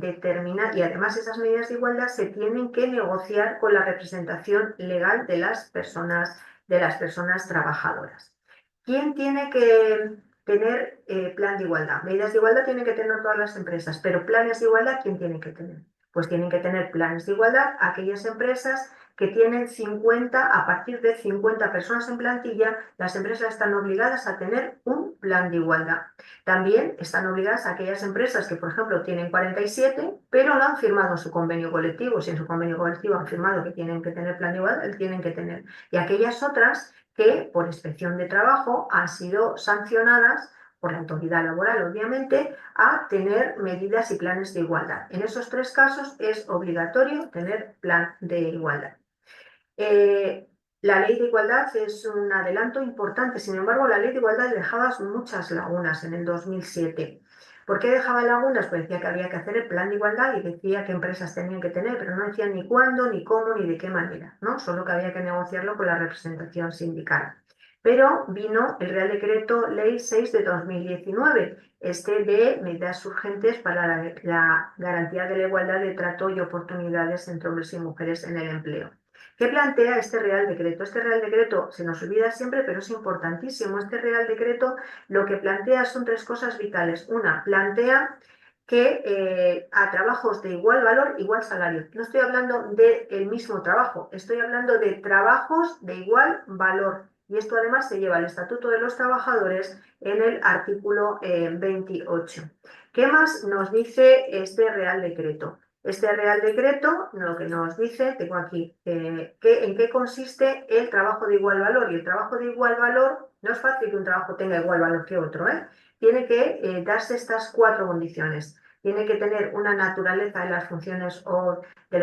además esas medidas de igualdad se tienen que negociar con la representación legal de las personas trabajadoras. ¿Quién tiene que tener plan de igualdad? Medidas de igualdad tienen que tener todas las empresas, pero planes de igualdad, ¿quién tiene que tener? Pues tienen que tener planes de igualdad aquellas empresas que tienen 50, a partir de 50 personas en plantilla, las empresas están obligadas a tener un plan de igualdad. También están obligadas aquellas empresas que, por ejemplo, tienen 47, pero no han firmado su convenio colectivo. Si en su convenio colectivo han firmado que tienen que tener plan de igualdad, tienen que tener. Y aquellas otras que, por inspección de trabajo, han sido sancionadas por la autoridad laboral, obviamente, a tener medidas y planes de igualdad. En esos tres casos es obligatorio tener plan de igualdad. La ley de igualdad es un adelanto importante, sin embargo, la ley de igualdad dejaba muchas lagunas en el 2007. ¿Por qué dejaba lagunas? Pues decía que había que hacer el plan de igualdad y decía qué empresas tenían que tener, pero no decía ni cuándo, ni cómo, ni de qué manera, ¿no? Solo que había que negociarlo con la representación sindical. Pero vino el Real Decreto Ley 6 de 2019, de medidas urgentes para la garantía de la igualdad de trato y oportunidades entre hombres y mujeres en el empleo. ¿Qué plantea este Real Decreto? Este Real Decreto se nos olvida siempre, pero es importantísimo. Este Real Decreto lo que plantea son tres cosas vitales. Una, plantea que a trabajos de igual valor, igual salario. No estoy hablando del mismo trabajo, estoy hablando de trabajos de igual valor. Y esto además se lleva al Estatuto de los Trabajadores en el artículo 28. ¿Qué más nos dice este Real Decreto? Este Real Decreto lo que nos dice, tengo aquí, en qué consiste el trabajo de igual valor. Y el trabajo de igual valor, no es fácil que un trabajo tenga igual valor que otro, Tiene que darse estas cuatro condiciones. Tiene que tener una naturaleza de las funciones o de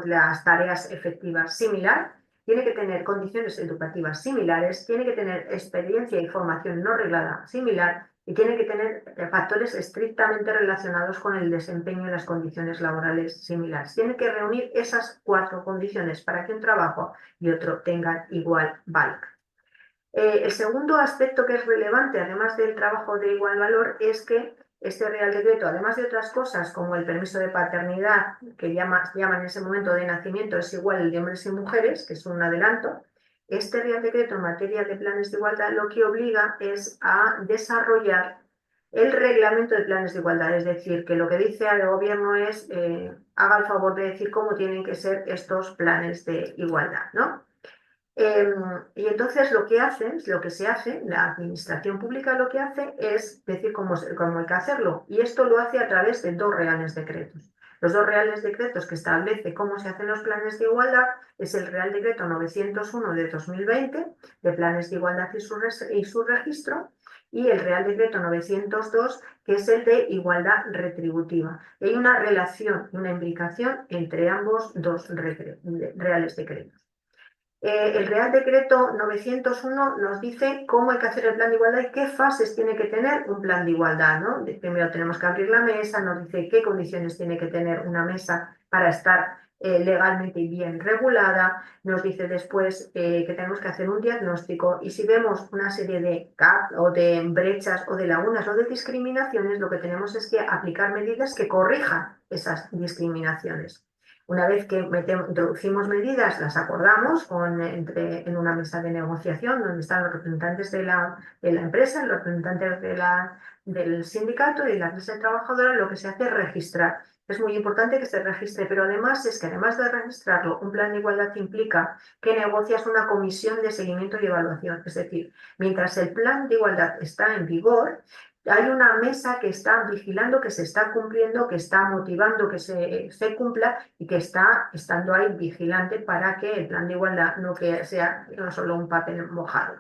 las tareas efectivas similar. Tiene que tener condiciones educativas similares. Tiene que tener experiencia y formación no reglada similar. Y tiene que tener factores estrictamente relacionados con el desempeño y las condiciones laborales similares. Tiene que reunir esas cuatro condiciones para que un trabajo y otro tengan igual valor. El segundo aspecto que es relevante, además del trabajo de igual valor, es que este Real Decreto, además de otras cosas como el permiso de paternidad, que llaman en ese momento de nacimiento, es igual el de hombres y mujeres, que es un adelanto. Este Real Decreto en materia de planes de igualdad lo que obliga es a desarrollar el reglamento de planes de igualdad, es decir, que lo que dice el gobierno es haga el favor de decir cómo tienen que ser estos planes de igualdad, ¿no? Y entonces lo que se hace, la administración pública lo que hace es decir cómo hay que hacerlo, y esto lo hace a través de 2 reales decretos. Los 2 reales decretos que establece cómo se hacen los planes de igualdad es el Real Decreto 901 de 2020 de planes de igualdad y su registro, y el Real Decreto 902, que es el de igualdad retributiva. Y hay una relación, una imbricación entre ambos 2 reales decretos. El Real Decreto 901 nos dice cómo hay que hacer el plan de igualdad y qué fases tiene que tener un plan de igualdad, ¿no? Primero tenemos que abrir la mesa, nos dice qué condiciones tiene que tener una mesa para estar legalmente y bien regulada, nos dice después que tenemos que hacer un diagnóstico, y si vemos una serie de gap o de brechas o de lagunas o de discriminaciones, lo que tenemos es que aplicar medidas que corrijan esas discriminaciones. Una vez que introducimos medidas, las acordamos en una mesa de negociación donde están los representantes de la empresa, los representantes del sindicato y la clase trabajadora. Lo que se hace es registrar. Es muy importante que se registre, pero además es que además de registrarlo, un plan de igualdad implica que negocias una comisión de seguimiento y evaluación. Es decir, mientras el plan de igualdad está en vigor, hay una mesa que está vigilando que se está cumpliendo, que está motivando que se cumpla y que está estando ahí vigilante para que el plan de igualdad no sea solo un papel mojado.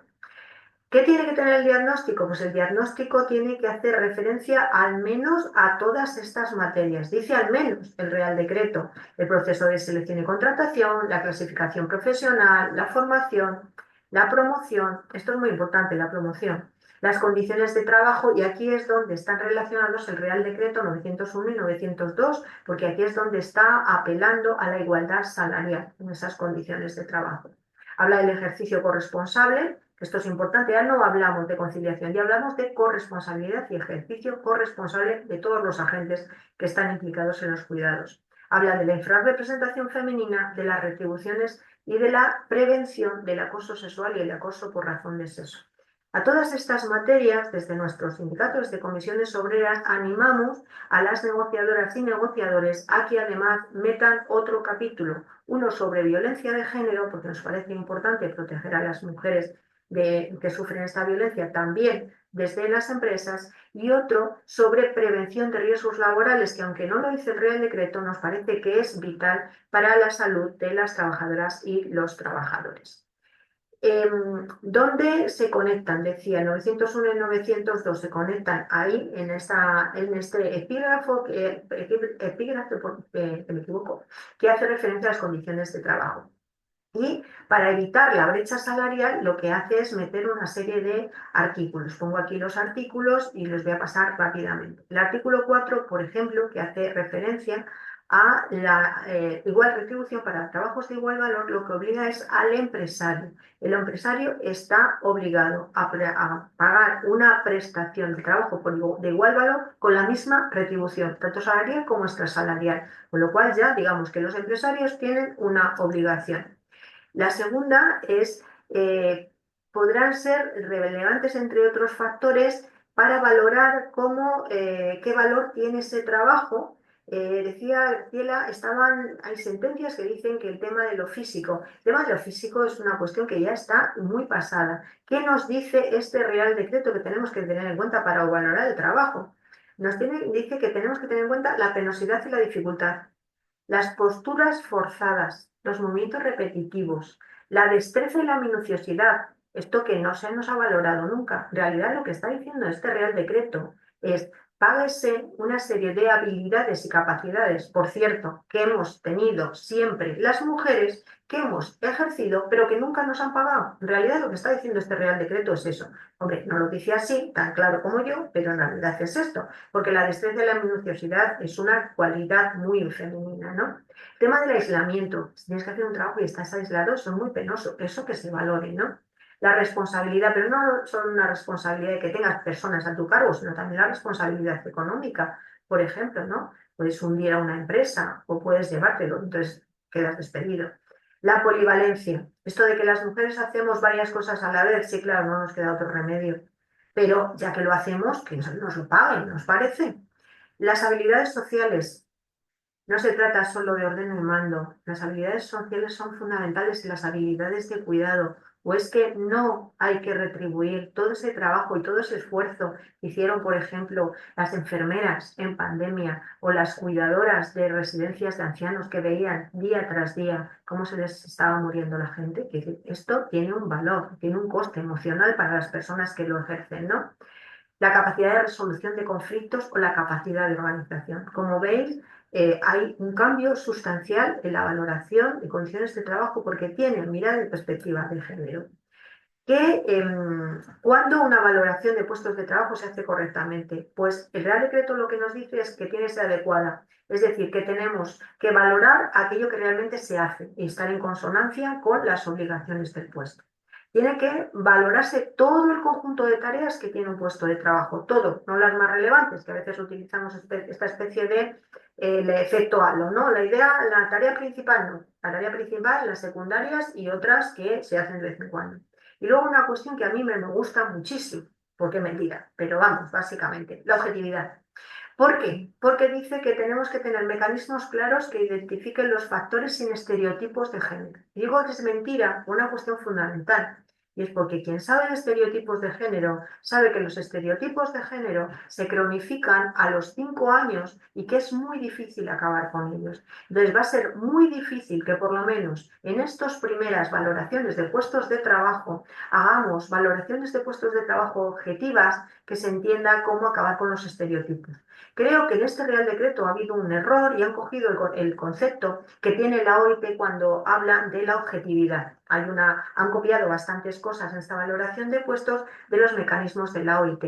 ¿Qué tiene que tener el diagnóstico? Pues el diagnóstico tiene que hacer referencia al menos a todas estas materias. Dice al menos el Real Decreto: el proceso de selección y contratación, la clasificación profesional, la formación, la promoción. Esto es muy importante, la promoción. Las condiciones de trabajo, y aquí es donde están relacionados el Real Decreto 901 y 902, porque aquí es donde está apelando a la igualdad salarial en esas condiciones de trabajo. Habla del ejercicio corresponsable. Esto es importante, ya no hablamos de conciliación, ya hablamos de corresponsabilidad y ejercicio corresponsable de todos los agentes que están implicados en los cuidados. Habla de la infrarrepresentación femenina, de las retribuciones y de la prevención del acoso sexual y el acoso por razón de sexo. A todas estas materias, desde nuestros sindicatos de comisiones obreras, animamos a las negociadoras y negociadores a que además metan otro capítulo, uno sobre violencia de género, porque nos parece importante proteger a las mujeres que sufren esta violencia también desde las empresas, y otro sobre prevención de riesgos laborales, que aunque no lo dice el Real Decreto, nos parece que es vital para la salud de las trabajadoras y los trabajadores. ¿Dónde se conectan? Decía, 901 y 902 se conectan ahí en este epígrafo, que me equivoco, que hace referencia a las condiciones de trabajo. Y para evitar la brecha salarial, lo que hace es meter una serie de artículos. Pongo aquí los artículos y los voy a pasar rápidamente. El artículo 4, por ejemplo, que hace referencia a la igual retribución para trabajos de igual valor, lo que obliga es al empresario. El empresario está obligado a pagar una prestación de trabajo de igual valor con la misma retribución, tanto salarial como extrasalarial. Con lo cual ya digamos que los empresarios tienen una obligación. La segunda es, podrán ser relevantes, entre otros factores, para valorar qué valor tiene ese trabajo. Decía Graciela, hay sentencias que dicen que el tema de lo físico, es una cuestión que ya está muy pasada. ¿Qué nos dice este Real Decreto que tenemos que tener en cuenta para valorar el trabajo? Dice que tenemos que tener en cuenta la penosidad y la dificultad, las posturas forzadas, los movimientos repetitivos, la destreza y la minuciosidad, esto que no se nos ha valorado nunca. En realidad lo que está diciendo este Real Decreto es: páguese una serie de habilidades y capacidades, por cierto, que hemos tenido siempre las mujeres, que hemos ejercido, pero que nunca nos han pagado. En realidad lo que está diciendo este Real Decreto es eso. Hombre, no lo dice así, tan claro como yo, pero en realidad es esto, porque la destreza y la minuciosidad es una cualidad muy femenina, ¿no? El tema del aislamiento: si tienes que hacer un trabajo y estás aislado, eso es muy penoso, eso que se valore, ¿no? La responsabilidad, pero no solo una responsabilidad de que tengas personas a tu cargo, sino también la responsabilidad económica, por ejemplo, ¿no? Puedes hundir a una empresa o puedes llevártelo, entonces quedas despedido. La polivalencia, esto de que las mujeres hacemos varias cosas a la vez, sí, claro, no nos queda otro remedio. pero ya que lo hacemos, que nos lo paguen, ¿nos parece? Las habilidades sociales. No se trata solo de orden y mando. Las habilidades sociales son fundamentales y las habilidades de cuidado. O es que no hay que retribuir todo ese trabajo y todo ese esfuerzo que hicieron, por ejemplo, las enfermeras en pandemia o las cuidadoras de residencias de ancianos que veían día tras día cómo se les estaba muriendo la gente. Que esto tiene un valor, tiene un coste emocional para las personas que lo ejercen, ¿no? La capacidad de resolución de conflictos o la capacidad de organización. Como veis, hay un cambio sustancial en la valoración de condiciones de trabajo porque tiene mirada y perspectiva de género. ¿Cuándo una valoración de puestos de trabajo se hace correctamente? Pues el Real Decreto lo que nos dice es que tiene que ser adecuada, es decir, que tenemos que valorar aquello que realmente se hace y estar en consonancia con las obligaciones del puesto. Tiene que valorarse todo el conjunto de tareas que tiene un puesto de trabajo, todo, no las más relevantes, que a veces utilizamos esta especie de el efecto halo, ¿no? La idea, la tarea principal no, la tarea principal, las secundarias y otras que se hacen de vez en cuando. Y luego una cuestión que a mí me gusta muchísimo, porque es mentira, pero vamos, básicamente, la objetividad. ¿Por qué? Porque dice que tenemos que tener mecanismos claros que identifiquen los factores sin estereotipos de género. Y digo que es mentira por una cuestión fundamental. Y es porque quien sabe de estereotipos de género sabe que los estereotipos de género se cronifican a los 5 años y que es muy difícil acabar con ellos. Entonces va a ser muy difícil que por lo menos en estas primeras valoraciones de puestos de trabajo hagamos valoraciones de puestos de trabajo objetivas que se entienda cómo acabar con los estereotipos. Creo que en este Real Decreto ha habido un error y han cogido el concepto que tiene la OIT cuando habla de la objetividad. Han copiado bastantes cosas en esta valoración de puestos de los mecanismos de la OIT.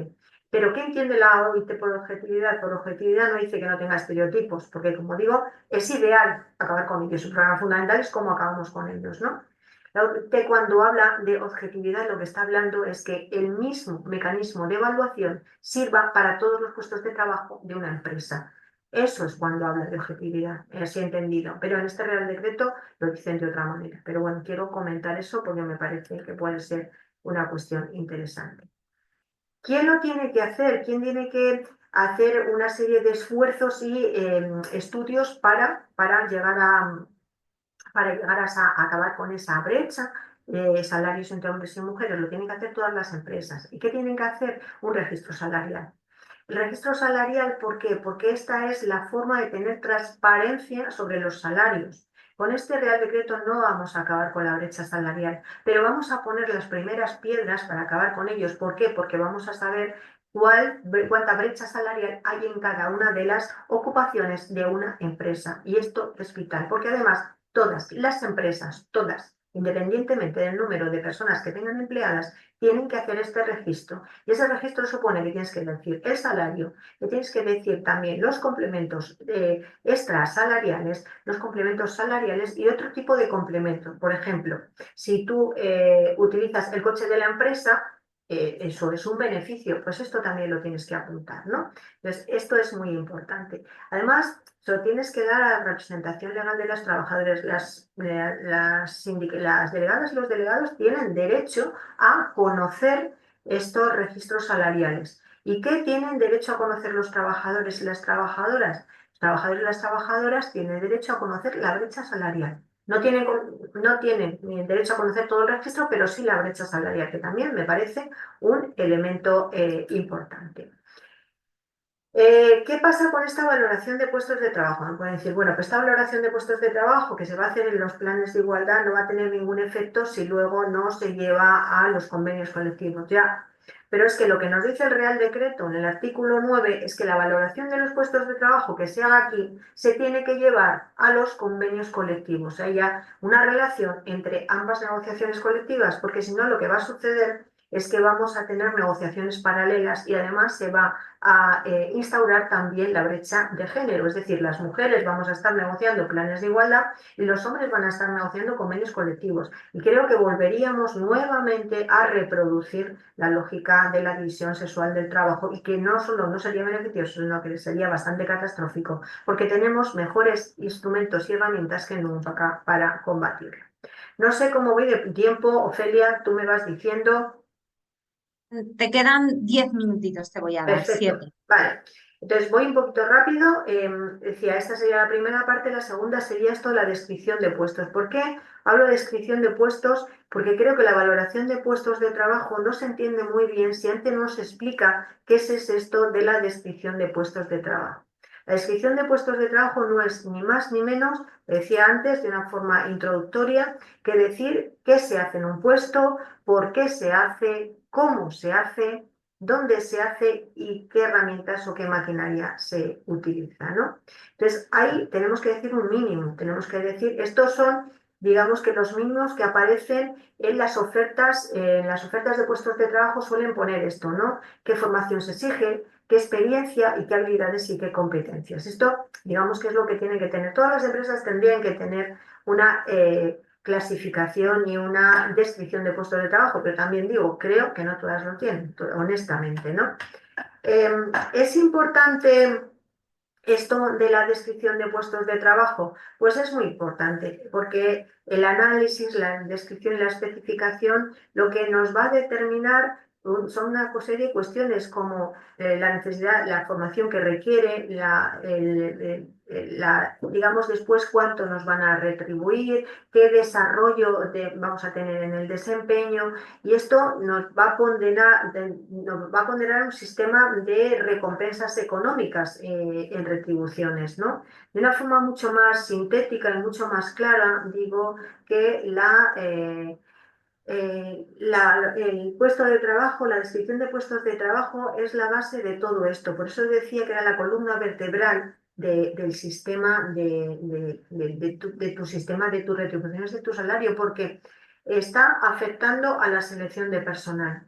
¿Pero qué entiende la OIT por objetividad? Por objetividad no dice que no tenga estereotipos, porque como digo, es ideal acabar con ellos. Su programa fundamental es cómo acabamos con ellos, ¿no? La OIT cuando habla de objetividad lo que está hablando es que el mismo mecanismo de evaluación sirva para todos los puestos de trabajo de una empresa. Eso es cuando habla de objetividad, así entendido. Pero en este Real Decreto lo dicen de otra manera. Pero bueno, quiero comentar eso porque me parece que puede ser una cuestión interesante. ¿Quién lo tiene que hacer? ¿Quién tiene que hacer una serie de esfuerzos y estudios para llegar a acabar con esa brecha de salarios entre hombres y mujeres? Lo tienen que hacer todas las empresas. ¿Y qué tienen que hacer? Un registro salarial. El registro salarial, ¿por qué? Porque esta es la forma de tener transparencia sobre los salarios. Con este Real Decreto no vamos a acabar con la brecha salarial, pero vamos a poner las primeras piedras para acabar con ellos. ¿Por qué? Porque vamos a saber cuánta brecha salarial hay en cada una de las ocupaciones de una empresa. Y esto es vital, porque además todas las empresas, todas, independientemente del número de personas que tengan empleadas, tienen que hacer este registro. Y ese registro supone que tienes que decir el salario, que tienes que decir también los complementos extrasalariales, los complementos salariales y otro tipo de complementos. Por ejemplo, si tú utilizas el coche de la empresa, eso es un beneficio, pues esto también lo tienes que apuntar, ¿no? Entonces, esto es muy importante. Además, se lo tienes que dar a la representación legal de los trabajadores. Las delegadas y los delegados tienen derecho a conocer estos registros salariales. ¿Y qué tienen derecho a conocer los trabajadores y las trabajadoras? Los trabajadores y las trabajadoras tienen derecho a conocer la brecha salarial. No tienen derecho a conocer todo el registro, pero sí la brecha salarial, que también me parece un elemento importante. ¿Qué pasa con esta valoración de puestos de trabajo? Me pueden decir, bueno, pues esta valoración de puestos de trabajo que se va a hacer en los planes de igualdad no va a tener ningún efecto si luego no se lleva a los convenios colectivos. Ya, pero es que lo que nos dice el Real Decreto en el artículo 9 es que la valoración de los puestos de trabajo que se haga aquí se tiene que llevar a los convenios colectivos. Hay ya una relación entre ambas negociaciones colectivas, porque si no lo que va a suceder es que vamos a tener negociaciones paralelas y además se va a instaurar también la brecha de género, es decir, las mujeres vamos a estar negociando planes de igualdad y los hombres van a estar negociando convenios colectivos. Y creo que volveríamos nuevamente a reproducir la lógica de la división sexual del trabajo y que no solo no sería beneficioso, sino que sería bastante catastrófico, porque tenemos mejores instrumentos y herramientas que nunca para combatirlo. No sé cómo voy de tiempo, Ofelia, tú me vas diciendo. Te quedan 10 minutitos, te voy a dar, Perfecto, 7. vale. Entonces voy un poquito rápido. Decía, esta sería la primera parte, la segunda sería esto, la descripción de puestos. ¿Por qué hablo de descripción de puestos? Porque creo que la valoración de puestos de trabajo no se entiende muy bien si antes no se explica qué es esto de la descripción de puestos de trabajo. La descripción de puestos de trabajo no es ni más ni menos, decía antes de una forma introductoria, que decir qué se hace en un puesto, por qué se hace, cómo se hace, dónde se hace y qué herramientas o qué maquinaria se utiliza, ¿no? Entonces, ahí tenemos que decir un mínimo, tenemos que decir, estos son, digamos que los mínimos que aparecen en las ofertas de puestos de trabajo suelen poner esto, ¿no? ¿Qué formación se exige? ¿Qué experiencia y qué habilidades y qué competencias? Esto, digamos que es lo que tienen que tener. Todas las empresas tendrían que tener una clasificación y una descripción de puestos de trabajo, pero también digo, creo que no todas lo tienen, honestamente, ¿no? Es importante esto de la descripción de puestos de trabajo, pues es muy importante, porque el análisis, la descripción y la especificación lo que nos va a determinar son una serie de cuestiones como la necesidad, la formación que requiere, digamos después cuánto nos van a retribuir, qué desarrollo vamos a tener en el desempeño, y esto nos va a ponderar un sistema de recompensas económicas en retribuciones, ¿no? De una forma mucho más sintética y mucho más clara, digo que el puesto de trabajo, la descripción de puestos de trabajo es la base de todo esto. Por eso decía que era la columna vertebral del sistema, de tu sistema, de tus retribuciones, de tu salario, porque está afectando a la selección de personal.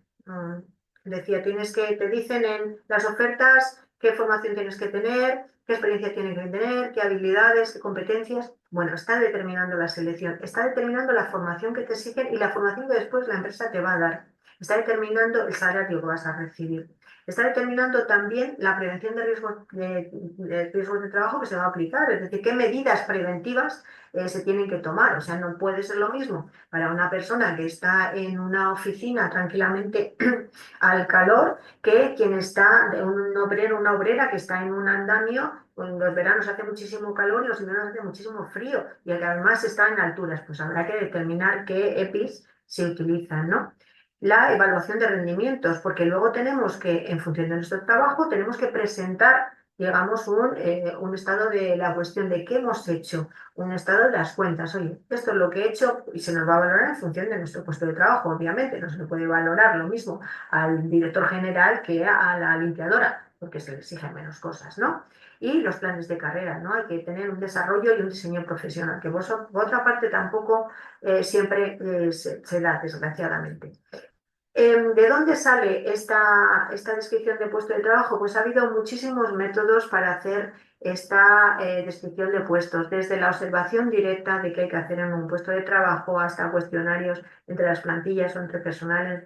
Decía, te dicen en las ofertas qué formación tienes que tener, qué experiencia tienes que tener, qué habilidades, qué competencias. Bueno, está determinando la selección, está determinando la formación que te exigen y la formación que después la empresa te va a dar. Está determinando el salario que vas a recibir. Está determinando también la prevención de riesgos de trabajo que se va a aplicar, es decir, qué medidas preventivas se tienen que tomar. O sea, no puede ser lo mismo para una persona que está en una oficina tranquilamente al calor que quien está, un obrero, una obrera que está en un andamio. En los veranos hace muchísimo calor y los inviernos hace muchísimo frío y que además está en alturas, pues habrá que determinar qué EPIs se utilizan, ¿no? La evaluación de rendimientos, porque luego tenemos que, en función de nuestro trabajo, tenemos que presentar, digamos, un estado de la cuestión de qué hemos hecho, un estado de las cuentas. Oye, esto es lo que he hecho y se nos va a valorar en función de nuestro puesto de trabajo, obviamente. No se le puede valorar lo mismo al director general que a la limpiadora, porque se le exigen menos cosas, ¿no? Y los planes de carrera, ¿no? Hay que tener un desarrollo y un diseño profesional, que por otra parte tampoco siempre se da, desgraciadamente. ¿De dónde sale esta descripción de puesto de trabajo? Pues ha habido muchísimos métodos para hacer esta descripción de puestos, desde la observación directa de qué hay que hacer en un puesto de trabajo hasta cuestionarios entre las plantillas o entre personal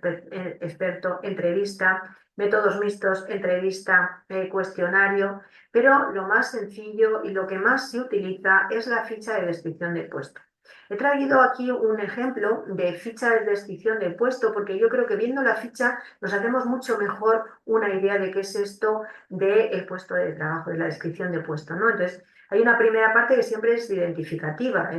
experto, entrevista, métodos mixtos, entrevista, cuestionario, pero lo más sencillo y lo que más se utiliza es la ficha de descripción de puesto. He traído aquí un ejemplo de ficha de descripción de puesto, porque yo creo que viendo la ficha nos hacemos mucho mejor una idea de qué es esto del puesto de trabajo, de la descripción de puesto, ¿no? Entonces, hay una primera parte que siempre es identificativa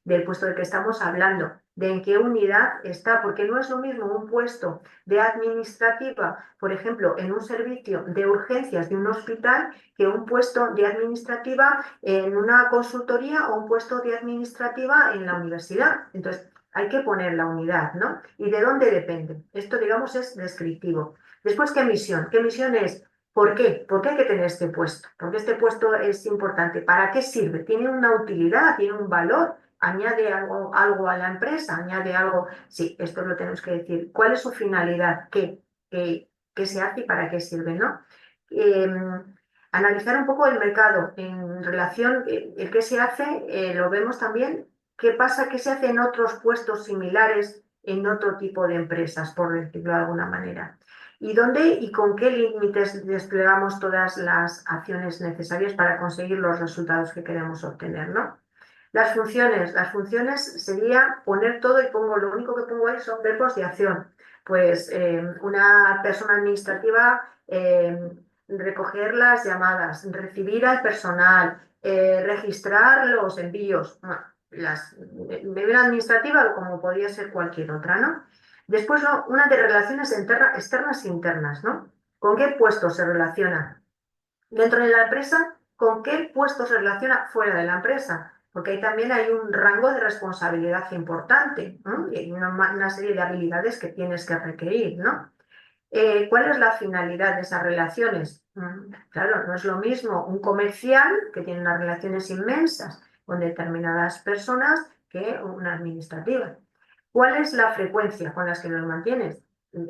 del puesto del que estamos hablando, de en qué unidad está, porque no es lo mismo un puesto de administrativa, por ejemplo, en un servicio de urgencias de un hospital, que un puesto de administrativa en una consultoría o un puesto de administrativa en la universidad. Entonces, hay que poner la unidad, ¿no? ¿Y de dónde depende? Esto, digamos, es descriptivo. Después, ¿qué misión? ¿Qué misión es? ¿Por qué? ¿Por qué hay que tener este puesto? Porque este puesto es importante. ¿Para qué sirve? ¿Tiene una utilidad? ¿Tiene un valor? ¿Añade algo a la empresa? ¿Añade algo? Sí, esto lo tenemos que decir. ¿Cuál es su finalidad? ¿Qué se hace y para qué sirve, ¿no? Analizar un poco el mercado en relación, el qué se hace, lo vemos también, qué pasa, qué se hace en otros puestos similares en otro tipo de empresas, por decirlo de alguna manera. Y dónde y con qué límites desplegamos todas las acciones necesarias para conseguir los resultados que queremos obtener, ¿no? Las funciones sería poner todo y lo único que pongo ahí son verbos de acción. Pues una persona administrativa, recoger las llamadas, recibir al personal, registrar los envíos, bueno, de una administrativa como podría ser cualquier otra, ¿no? Después, una de relaciones externas e internas, ¿no? ¿Con qué puestos se relaciona dentro de la empresa? ¿Con qué puestos se relaciona fuera de la empresa? Porque ahí también hay un rango de responsabilidad importante, ¿no? Y hay una serie de habilidades que tienes que requerir, ¿no? ¿Cuál es la finalidad de esas relaciones? Claro, no es lo mismo un comercial que tiene unas relaciones inmensas con determinadas personas que una administrativa. ¿Cuál es la frecuencia con las que los mantienes?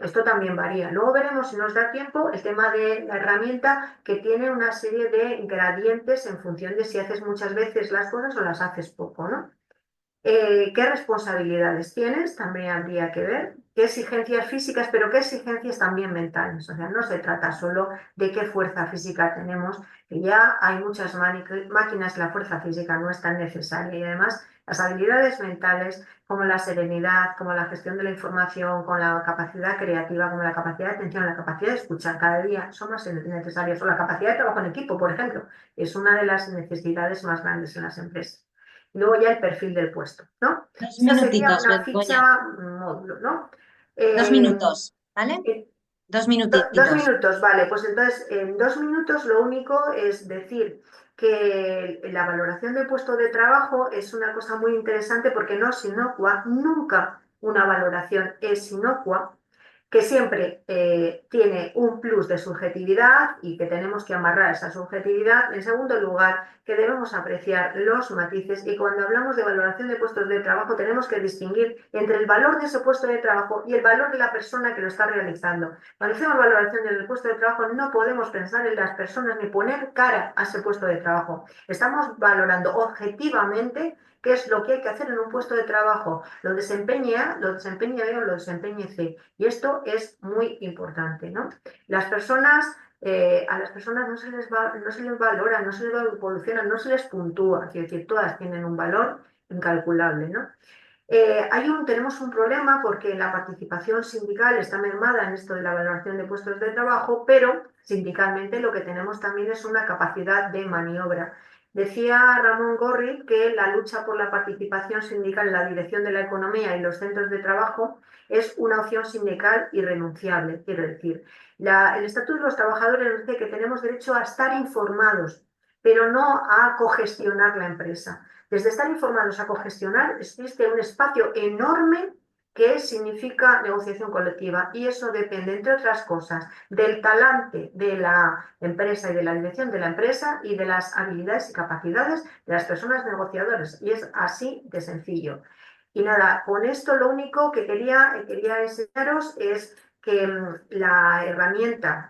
Esto también varía. Luego veremos, si nos da tiempo, el tema de la herramienta, que tiene una serie de gradientes en función de si haces muchas veces las cosas o las haces poco, ¿no? ¿Qué responsabilidades tienes? También habría que ver. ¿Qué exigencias físicas, pero qué exigencias también mentales? O sea, no se trata solo de qué fuerza física tenemos, que ya hay muchas máquinas, la fuerza física no es tan necesaria. Y además, las habilidades mentales, como la serenidad, como la gestión de la información, como la capacidad creativa, como la capacidad de atención, la capacidad de escuchar cada día, son más necesarias. O la capacidad de trabajo en equipo, por ejemplo, es una de las necesidades más grandes en las empresas. Luego ya el perfil del puesto, ¿no? Dos Esta sería minutitos, una Begoña. ficha módulo, ¿no? 2 minutos, ¿vale? Eh, 2 minutitos. minutos, vale, pues entonces en 2 minutos lo único es decir que la valoración del puesto de trabajo es una cosa muy interesante porque no es inocua, nunca una valoración es inocua, que siempre tiene un plus de subjetividad y que tenemos que amarrar esa subjetividad. En segundo lugar, que debemos apreciar los matices, y cuando hablamos de valoración de puestos de trabajo tenemos que distinguir entre el valor de ese puesto de trabajo y el valor de la persona que lo está realizando. Cuando hacemos valoración del puesto de trabajo no podemos pensar en las personas ni poner cara a ese puesto de trabajo. Estamos valorando objetivamente qué es lo que hay que hacer en un puesto de trabajo. Lo desempeñe A, lo desempeñe B o lo desempeñe C. Y esto es muy importante, ¿no? Las personas, a las personas no se les valora, no se les evoluciona, no se les puntúa. Quiero decir, todas tienen un valor incalculable, ¿no? Tenemos un problema porque la participación sindical está mermada en esto de la valoración de puestos de trabajo, pero sindicalmente lo que tenemos también es una capacidad de maniobra. Decía Ramón Gorri que la lucha por la participación sindical en la dirección de la economía y los centros de trabajo es una opción sindical irrenunciable. Quiero decir, el Estatuto de los Trabajadores nos dice que tenemos derecho a estar informados, pero no a cogestionar la empresa. Desde estar informados a cogestionar existe un espacio enorme que significa negociación colectiva, y eso depende, entre otras cosas, del talante de la empresa y de la dirección de la empresa y de las habilidades y capacidades de las personas negociadoras, y es así de sencillo. Y nada, con esto lo único que quería enseñaros es que la herramienta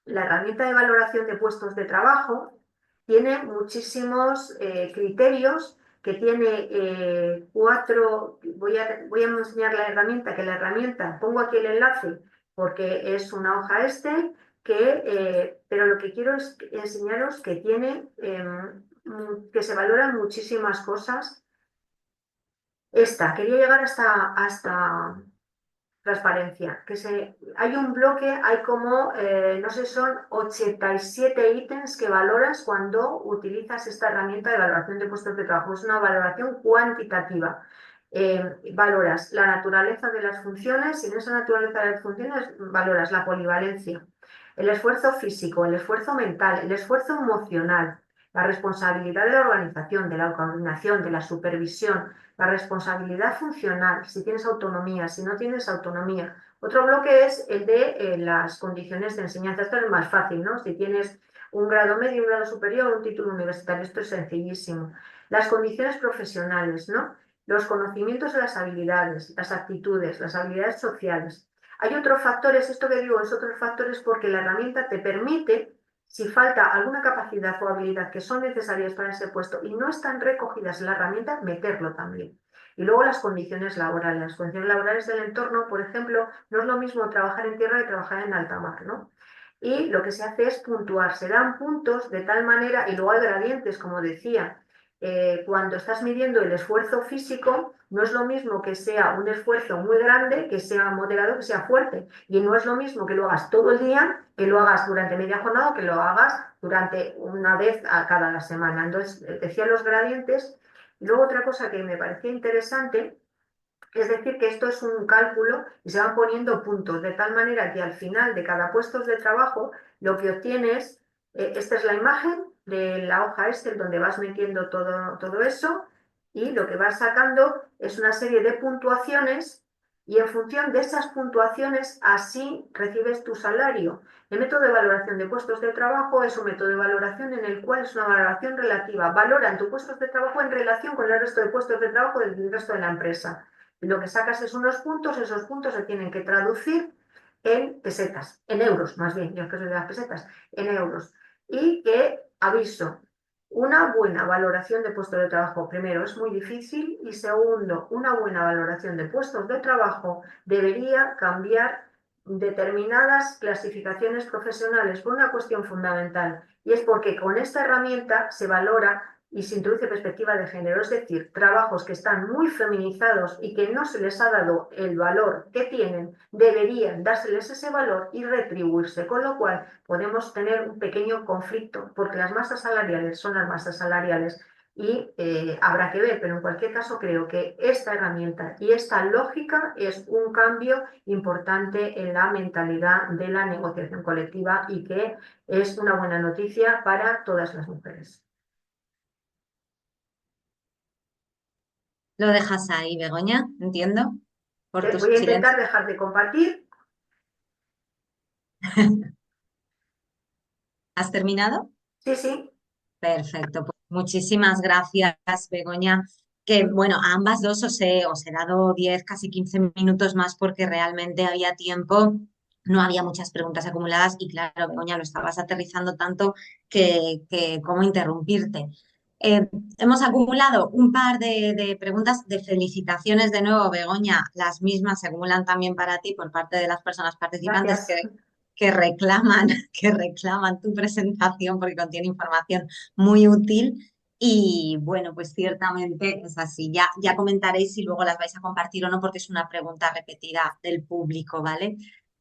de valoración de puestos de trabajo tiene muchísimos criterios, que tiene 4. Voy a enseñar la herramienta, pongo aquí el enlace porque es una hoja pero lo que quiero es enseñaros que tiene, que se valoran muchísimas cosas. Quería llegar hasta transparencia, hay un bloque, hay como, no sé, son 87 ítems que valoras cuando utilizas esta herramienta de valoración de puestos de trabajo. Es una valoración cuantitativa. Valoras la naturaleza de las funciones, y en esa naturaleza de las funciones valoras la polivalencia, el esfuerzo físico, el esfuerzo mental, el esfuerzo emocional, la responsabilidad de la organización, de la coordinación, de la supervisión, la responsabilidad funcional, si tienes autonomía, si no tienes autonomía. Otro bloque es el de las condiciones de enseñanza. Esto es más fácil, ¿no? Si tienes un grado medio, un grado superior, un título universitario, esto es sencillísimo. Las condiciones profesionales, ¿no? Los conocimientos de las habilidades, las actitudes, las habilidades sociales. Hay otros factores, esto que digo es otros factores porque la herramienta te permite, si falta alguna capacidad o habilidad que son necesarias para ese puesto y no están recogidas en la herramienta, meterlo también. Y luego las condiciones laborales. Las condiciones laborales del entorno, por ejemplo, no es lo mismo trabajar en tierra que trabajar en alta mar, ¿no? Y lo que se hace es puntuar. Se dan puntos de tal manera, y luego hay gradientes, como decía. Cuando estás midiendo el esfuerzo físico, no es lo mismo que sea un esfuerzo muy grande, que sea moderado, que sea fuerte. Y no es lo mismo que lo hagas todo el día, que lo hagas durante media jornada o que lo hagas durante una vez a cada semana. Entonces, decía los gradientes. Y luego otra cosa que me parecía interesante, es decir, que esto es un cálculo y se van poniendo puntos, de tal manera que al final de cada puesto de trabajo lo que obtienes, esta es la imagen de la hoja Excel donde vas metiendo todo eso, y lo que vas sacando es una serie de puntuaciones, y en función de esas puntuaciones así recibes tu salario. El método de valoración de puestos de trabajo es un método de valoración en el cual es una valoración relativa. Valoran tus puestos de trabajo en relación con el resto de puestos de trabajo del resto de la empresa. Lo que sacas es unos puntos, esos puntos se tienen que traducir en pesetas, en euros más bien, yo es que soy de las pesetas, en euros. Y que, aviso, una buena valoración de puestos de trabajo, primero, es muy difícil, y segundo, una buena valoración de puestos de trabajo debería cambiar determinadas clasificaciones profesionales por una cuestión fundamental, y es porque con esta herramienta se valora y se introduce perspectiva de género, es decir, trabajos que están muy feminizados y que no se les ha dado el valor que tienen, deberían dárseles ese valor y retribuirse, con lo cual podemos tener un pequeño conflicto, porque las masas salariales son las masas salariales y habrá que ver, pero en cualquier caso creo que esta herramienta y esta lógica es un cambio importante en la mentalidad de la negociación colectiva y que es una buena noticia para todas las mujeres. Lo dejas ahí, Begoña, entiendo, por tu Voy a silencio. intentar dejar de compartir. ¿Has terminado? Sí, sí. Perfecto, pues muchísimas gracias, Begoña. Que bueno, a ambas dos os he dado 10, casi 15 minutos más porque realmente había tiempo, no había muchas preguntas acumuladas y claro, Begoña, lo estabas aterrizando tanto que cómo interrumpirte. Eh, Hemos acumulado un par de preguntas de felicitaciones de nuevo, Begoña. Las mismas se acumulan también para ti por parte de las personas participantes Gracias. que reclaman, que reclaman tu presentación porque contiene información muy útil. Y bueno, pues ciertamente es así. Ya comentaréis si luego las vais a compartir o no, porque es una pregunta repetida del público, ¿vale?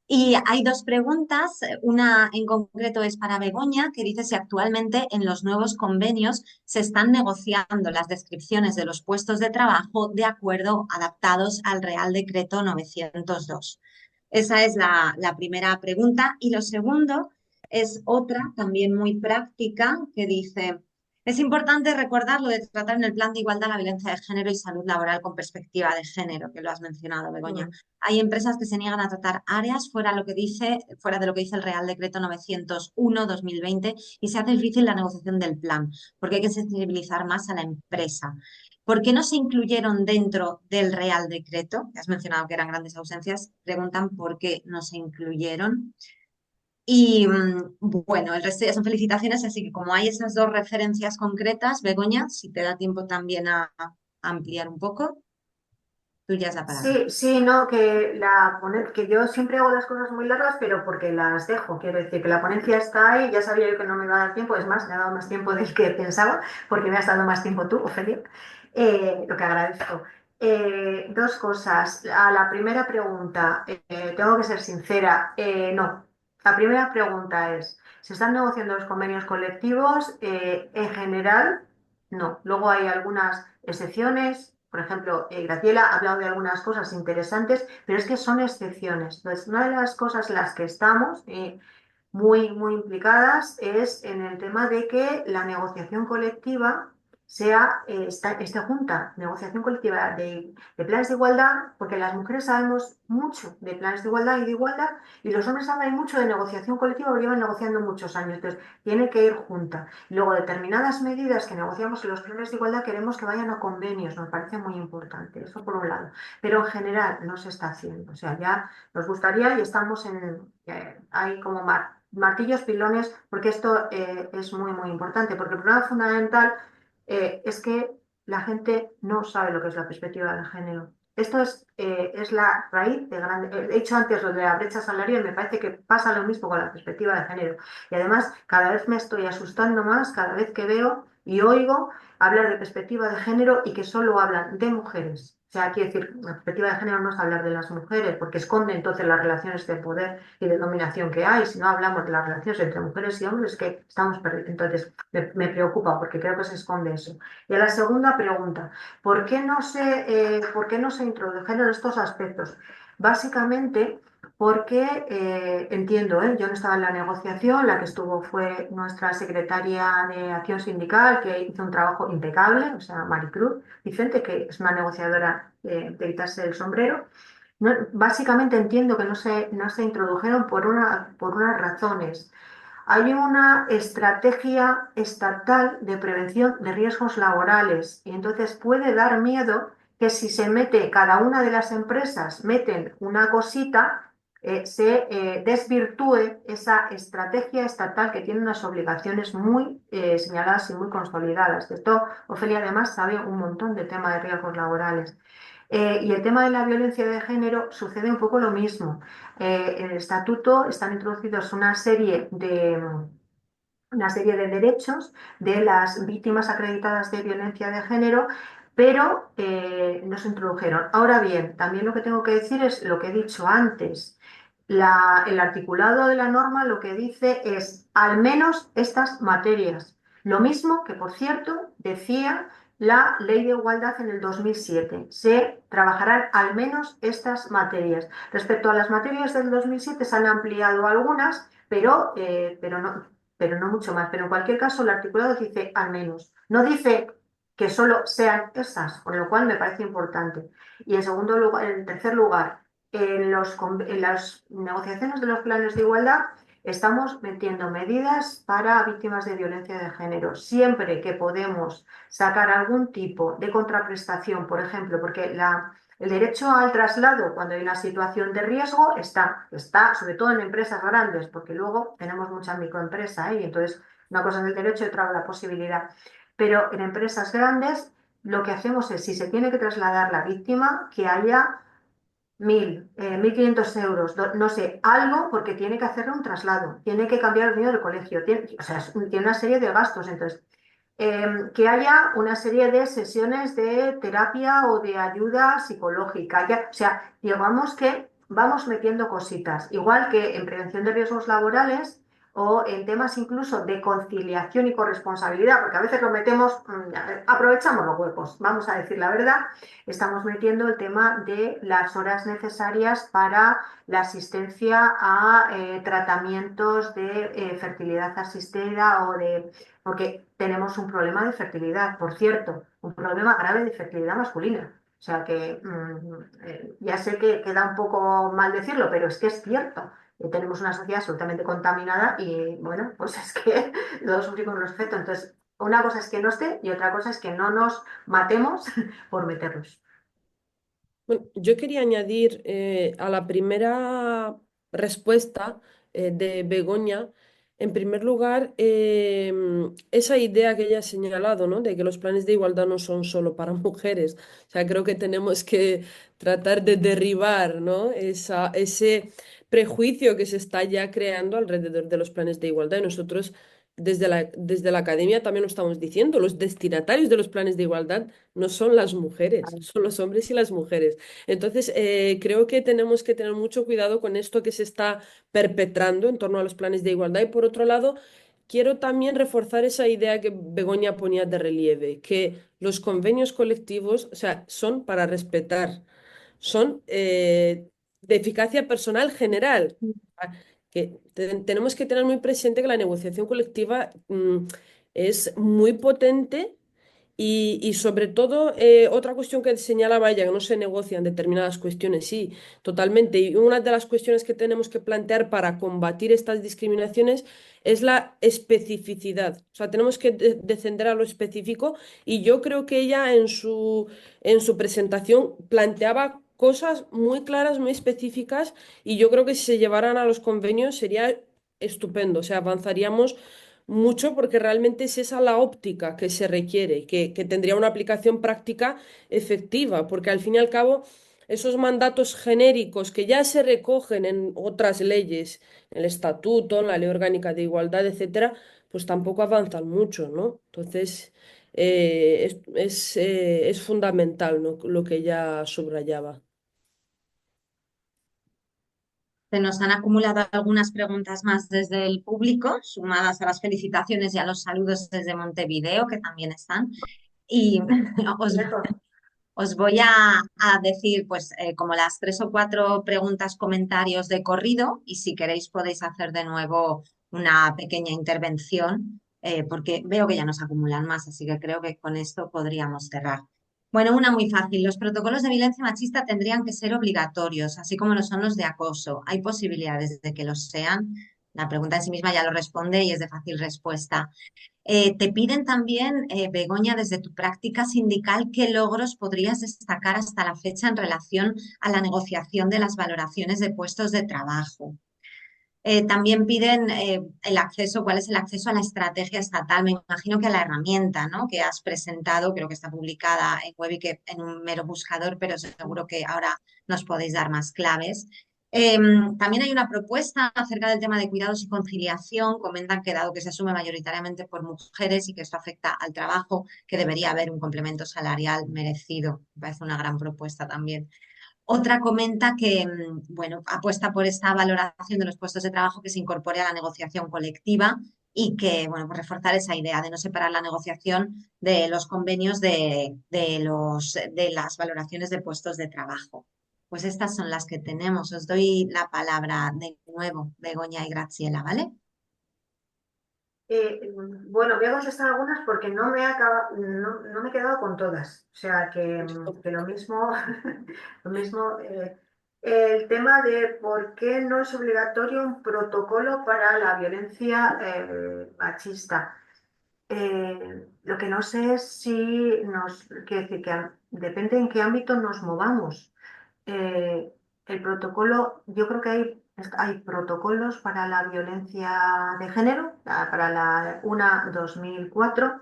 Y hay dos preguntas. Una en concreto es para Begoña, que dice si actualmente en los nuevos convenios se están negociando las descripciones de los puestos de trabajo de acuerdo adaptados al Real Decreto 902. Esa es la primera pregunta. Y lo segundo es otra también muy práctica que dice, es importante recordar lo de tratar en el plan de igualdad la violencia de género y salud laboral con perspectiva de género, que lo has mencionado, Begoña. Hay empresas que se niegan a tratar áreas fuera de lo que dice el Real Decreto 901/2020 y se hace difícil la negociación del plan, porque hay que sensibilizar más a la empresa. ¿Por qué no se incluyeron dentro del Real Decreto? Has mencionado que eran grandes ausencias. Preguntan por qué no se incluyeron. Y bueno, el resto ya son felicitaciones, así que como hay esas dos referencias concretas, Begoña, si te da tiempo también a ampliar un poco, tuya es la palabra. Sí, sí, no, que yo siempre hago las cosas muy largas, pero porque las dejo. Quiero decir que la ponencia está ahí, ya sabía yo que no me iba a dar tiempo, es más, me ha dado más tiempo del que pensaba, porque me has dado más tiempo tú, Ofelia, lo que agradezco. Dos cosas. A la primera pregunta, tengo que ser sincera, no. La primera pregunta es, ¿se están negociando los convenios colectivos? En general, no. Luego hay algunas excepciones. Por ejemplo, Graciela ha hablado de algunas cosas interesantes, pero es que son excepciones. Entonces, una de las cosas en las que estamos muy implicadas es en el tema de que la negociación colectiva esté junta, negociación colectiva de planes de igualdad, porque las mujeres sabemos mucho de planes de igualdad y de igualdad, y los hombres saben mucho de negociación colectiva, porque llevan negociando muchos años, entonces tiene que ir junta. Y luego determinadas medidas que negociamos en los planes de igualdad queremos que vayan a convenios, nos parece muy importante, eso por un lado, pero en general no se está haciendo, o sea, ya nos gustaría y estamos hay como martillos, pilones, porque esto es muy importante, porque el problema fundamental es que la gente no sabe lo que es la perspectiva de género. Esto es la raíz de grande. He dicho antes lo de la brecha salarial, me parece que pasa lo mismo con la perspectiva de género. Y además, cada vez me estoy asustando más, cada vez que veo y oigo hablar de perspectiva de género y que solo hablan de mujeres. O sea, quiero decir, la perspectiva de género no es hablar de las mujeres, porque esconde entonces las relaciones de poder y de dominación que hay. Si no hablamos de las relaciones entre mujeres y hombres, que estamos perdidos. Entonces, me preocupa porque creo que se esconde eso. Y a la segunda pregunta, ¿por qué no se introdujeron estos aspectos? Básicamente porque entiendo, yo no estaba en la negociación, la que estuvo fue nuestra secretaria de Acción Sindical, que hizo un trabajo impecable, o sea, Maricruz Vicente, que es una negociadora de quitarse el sombrero. Básicamente entiendo que no se introdujeron por unas razones. Hay una estrategia estatal de prevención de riesgos laborales y entonces puede dar miedo que si se mete cada una de las empresas, meten una cosita, se desvirtúe esa estrategia estatal que tiene unas obligaciones muy señaladas y muy consolidadas. De esto, Ofelia además sabe un montón de tema de riesgos laborales. Y el tema de la violencia de género sucede un poco lo mismo. En el estatuto están introducidos una serie de derechos de las víctimas acreditadas de violencia de género, pero no se introdujeron. Ahora bien, también lo que tengo que decir es lo que he dicho antes. El articulado de la norma lo que dice es al menos estas materias. Lo mismo que, por cierto, decía la Ley de Igualdad en el 2007. Se trabajarán al menos estas materias. Respecto a las materias del 2007 se han ampliado algunas, pero no mucho más. Pero en cualquier caso, el articulado dice al menos. No dice que solo sean esas, con lo cual me parece importante. Y en segundo lugar, en tercer lugar, en las negociaciones de los planes de igualdad estamos metiendo medidas para víctimas de violencia de género. Siempre que podemos sacar algún tipo de contraprestación, por ejemplo, porque el derecho al traslado cuando hay una situación de riesgo está sobre todo en empresas grandes, porque luego tenemos mucha microempresa, y entonces una cosa es el derecho y otra la posibilidad. Pero en empresas grandes lo que hacemos es, si se tiene que trasladar la víctima, que haya 1.500 euros, no sé, algo, porque tiene que hacerle un traslado, tiene que cambiar el niño del colegio, o sea, tiene una serie de gastos. Entonces, que haya una serie de sesiones de terapia o de ayuda psicológica. O sea, digamos que vamos metiendo cositas, igual que en prevención de riesgos laborales o en temas incluso de conciliación y corresponsabilidad, porque a veces lo metemos, aprovechamos los huecos, vamos a decir la verdad, estamos metiendo el tema de las horas necesarias para la asistencia a tratamientos de fertilidad asistida porque tenemos un problema de fertilidad, por cierto, un problema grave de fertilidad masculina. O sea que ya sé que queda un poco mal decirlo, pero es que es cierto. Tenemos una sociedad absolutamente contaminada y bueno, pues es que todos sufrimos los efectos. Entonces, una cosa es que no esté y otra cosa es que no nos matemos por meterlos. Bueno, yo quería añadir a la primera respuesta de Begoña, en primer lugar, esa idea que ella ha señalado, ¿no? De que los planes de igualdad no son solo para mujeres. O sea, creo que tenemos que tratar de derribar, ¿no? Ese prejuicio que se está ya creando alrededor de los planes de igualdad. Y nosotros desde la academia también lo estamos diciendo, los destinatarios de los planes de igualdad no son las mujeres, son los hombres y las mujeres. Entonces, creo que tenemos que tener mucho cuidado con esto que se está perpetrando en torno a los planes de igualdad. Y por otro lado, quiero también reforzar esa idea que Begoña ponía de relieve, que los convenios colectivos, o sea, son para respetar, son de eficacia personal general. Que tenemos que tener muy presente que la negociación colectiva es muy potente y sobre todo, otra cuestión que señalaba ella, que no se negocian determinadas cuestiones, sí, totalmente. Y una de las cuestiones que tenemos que plantear para combatir estas discriminaciones es la especificidad. O sea, tenemos que descender a lo específico y yo creo que ella en su presentación planteaba cosas muy claras, muy específicas y yo creo que si se llevaran a los convenios sería estupendo. O sea, avanzaríamos mucho porque realmente es esa la óptica que se requiere, que tendría una aplicación práctica efectiva, porque al fin y al cabo esos mandatos genéricos que ya se recogen en otras leyes, en el Estatuto, en la Ley Orgánica de Igualdad, etcétera, pues tampoco avanzan mucho, ¿no? Entonces, es fundamental, ¿no? Lo que ya subrayaba. Se nos han acumulado algunas preguntas más desde el público, sumadas a las felicitaciones y a los saludos desde Montevideo, que también están. Y os, os voy a decir, pues, como las 3 o 4 preguntas, comentarios de corrido, y si queréis podéis hacer de nuevo una pequeña intervención, porque veo que ya nos acumulan más, así que creo que con esto podríamos cerrar. Bueno, una muy fácil. Los protocolos de violencia machista tendrían que ser obligatorios, así como lo son los de acoso. ¿Hay posibilidades de que los sean? La pregunta en sí misma ya lo responde y es de fácil respuesta. Te piden también, Begoña, desde tu práctica sindical, ¿qué logros podrías destacar hasta la fecha en relación a la negociación de las valoraciones de puestos de trabajo? También piden el acceso, ¿cuál es el acceso a la estrategia estatal? Me imagino que a la herramienta, ¿no?, que has presentado, creo que está publicada en web y que en un mero buscador, pero seguro que ahora nos podéis dar más claves. También hay una propuesta acerca del tema de cuidados y conciliación. Comentan que dado que se asume mayoritariamente por mujeres y que esto afecta al trabajo, que debería haber un complemento salarial merecido. Me parece una gran propuesta también. Otra comenta que, bueno, apuesta por esta valoración de los puestos de trabajo que se incorpore a la negociación colectiva y que, bueno, pues reforzar esa idea de no separar la negociación de los convenios de las valoraciones de puestos de trabajo. Pues estas son las que tenemos. Os doy la palabra de nuevo, Begoña y Graciela, ¿vale? Bueno, voy a contestar algunas porque no me he quedado con todas. O sea que lo mismo, lo mismo. El tema de por qué no es obligatorio un protocolo para la violencia machista. Lo que no sé es si quiero decir que depende en qué ámbito nos movamos. Eh, el protocolo, yo creo que hay protocolos para la violencia de género, para la UNA 2004.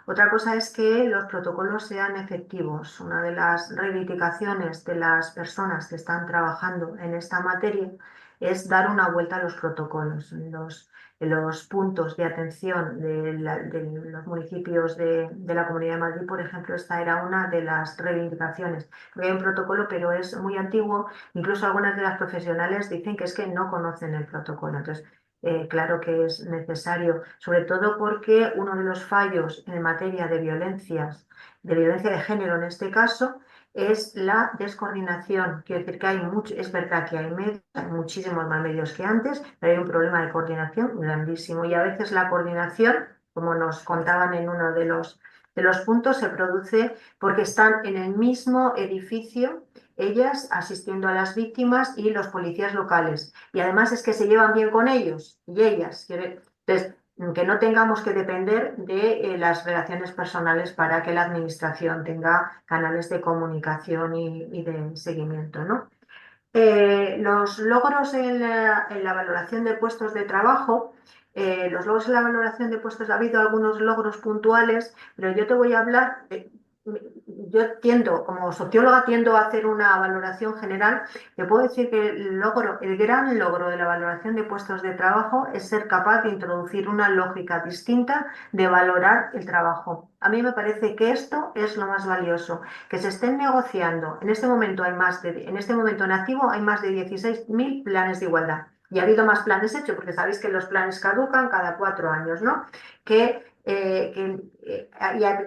Otra cosa es que los protocolos sean efectivos. Una de las reivindicaciones de las personas que están trabajando en esta materia es dar una vuelta a los protocolos. En los puntos de atención de los municipios de la Comunidad de Madrid, por ejemplo, esta era una de las reivindicaciones. Hay un protocolo, pero es muy antiguo. Incluso algunas de las profesionales dicen que es que no conocen el protocolo. Entonces, claro que es necesario, sobre todo porque uno de los fallos en materia de violencia de género en este caso, es la descoordinación. Quiero decir que es verdad que hay muchísimos más medios que antes, pero hay un problema de coordinación grandísimo y a veces la coordinación, como nos contaban en uno de los puntos, se produce porque están en el mismo edificio ellas asistiendo a las víctimas y los policías locales. Y además es que se llevan bien con ellos y ellas. Entonces, que no tengamos que depender de las relaciones personales para que la administración tenga canales de comunicación y de seguimiento, ¿no? Los logros en la valoración de puestos de trabajo, los logros en la valoración de puestos, ha habido algunos logros puntuales, pero yo te voy a hablar, como socióloga tiendo a hacer una valoración general. Te puedo decir que el gran logro de la valoración de puestos de trabajo es ser capaz de introducir una lógica distinta de valorar el trabajo. A mí me parece que esto es lo más valioso, que se estén negociando. En este momento en activo hay más de 16.000 planes de igualdad. Y ha habido más planes hechos, porque sabéis que los planes caducan cada 4 años, ¿no?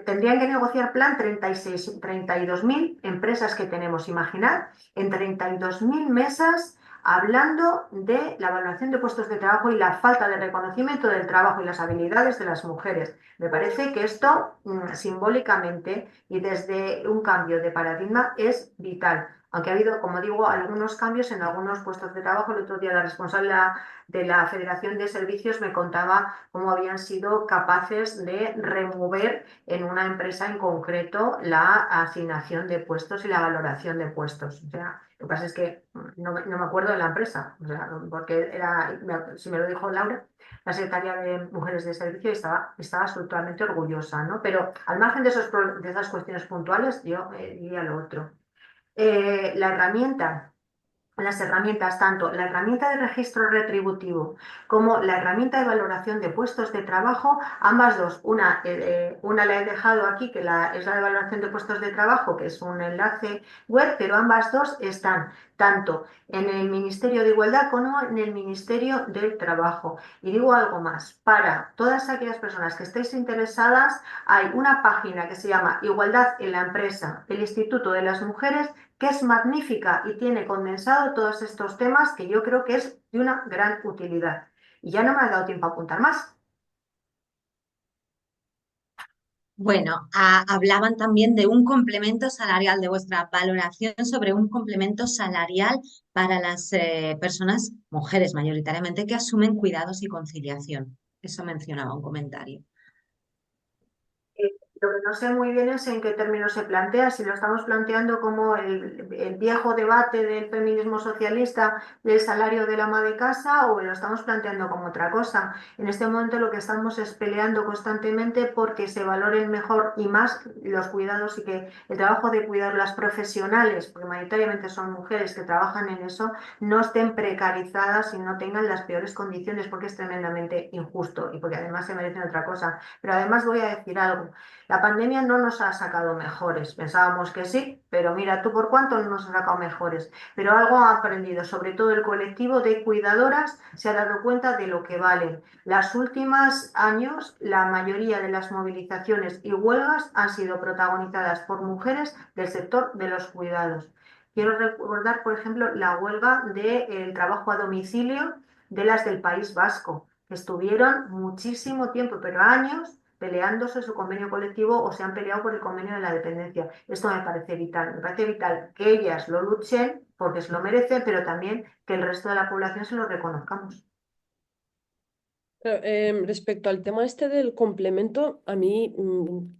Tendrían que negociar plan 32.000 empresas que tenemos. Imaginar, en 32.000 mesas hablando de la evaluación de puestos de trabajo y la falta de reconocimiento del trabajo y las habilidades de las mujeres. Me parece que esto simbólicamente y desde un cambio de paradigma es vital. Aunque ha habido, como digo, algunos cambios en algunos puestos de trabajo. El otro día la responsable de la Federación de Servicios me contaba cómo habían sido capaces de remover en una empresa en concreto la asignación de puestos y la valoración de puestos. O sea, lo que pasa es que no me acuerdo de la empresa, o sea, porque si me lo dijo Laura, la secretaria de Mujeres de Servicio, estaba absolutamente orgullosa, ¿no? Pero al margen de esas cuestiones puntuales, yo diría lo otro. la herramienta las herramientas, tanto la herramienta de registro retributivo como la herramienta de valoración de puestos de trabajo, ambas dos, una la he dejado aquí, que es la de valoración de puestos de trabajo, que es un enlace web, pero ambas dos están tanto en el Ministerio de Igualdad como en el Ministerio del Trabajo. Y digo algo más, para todas aquellas personas que estéis interesadas, hay una página que se llama Igualdad en la Empresa, el Instituto de las Mujeres, que es magnífica y tiene condensado todos estos temas que yo creo que es de una gran utilidad. Y ya no me ha dado tiempo a apuntar más. Bueno, hablaban también de un complemento salarial, de vuestra valoración sobre un complemento salarial para las personas, mujeres mayoritariamente, que asumen cuidados y conciliación. Eso mencionaba un comentario. Lo que no sé muy bien es en qué términos se plantea, si lo estamos planteando como el viejo debate del feminismo socialista del salario del ama de casa o lo estamos planteando como otra cosa. En este momento lo que estamos es peleando constantemente porque se valoren mejor y más los cuidados y que el trabajo de cuidar las profesionales, porque mayoritariamente son mujeres que trabajan en eso, no estén precarizadas y no tengan las peores condiciones porque es tremendamente injusto y porque además se merecen otra cosa. Pero además voy a decir algo. La pandemia no nos ha sacado mejores. Pensábamos que sí, pero mira tú por cuánto no nos ha sacado mejores. Pero algo ha aprendido, sobre todo el colectivo de cuidadoras se ha dado cuenta de lo que valen. Los últimos años, la mayoría de las movilizaciones y huelgas han sido protagonizadas por mujeres del sector de los cuidados. Quiero recordar, por ejemplo, la huelga del trabajo a domicilio de las del País Vasco, que estuvieron muchísimo tiempo, pero años, peleándose su convenio colectivo o se han peleado por el convenio de la dependencia. Esto me parece vital que ellas lo luchen porque se lo merecen, pero también que el resto de la población se lo reconozcamos. Respecto al tema este del complemento, a mí,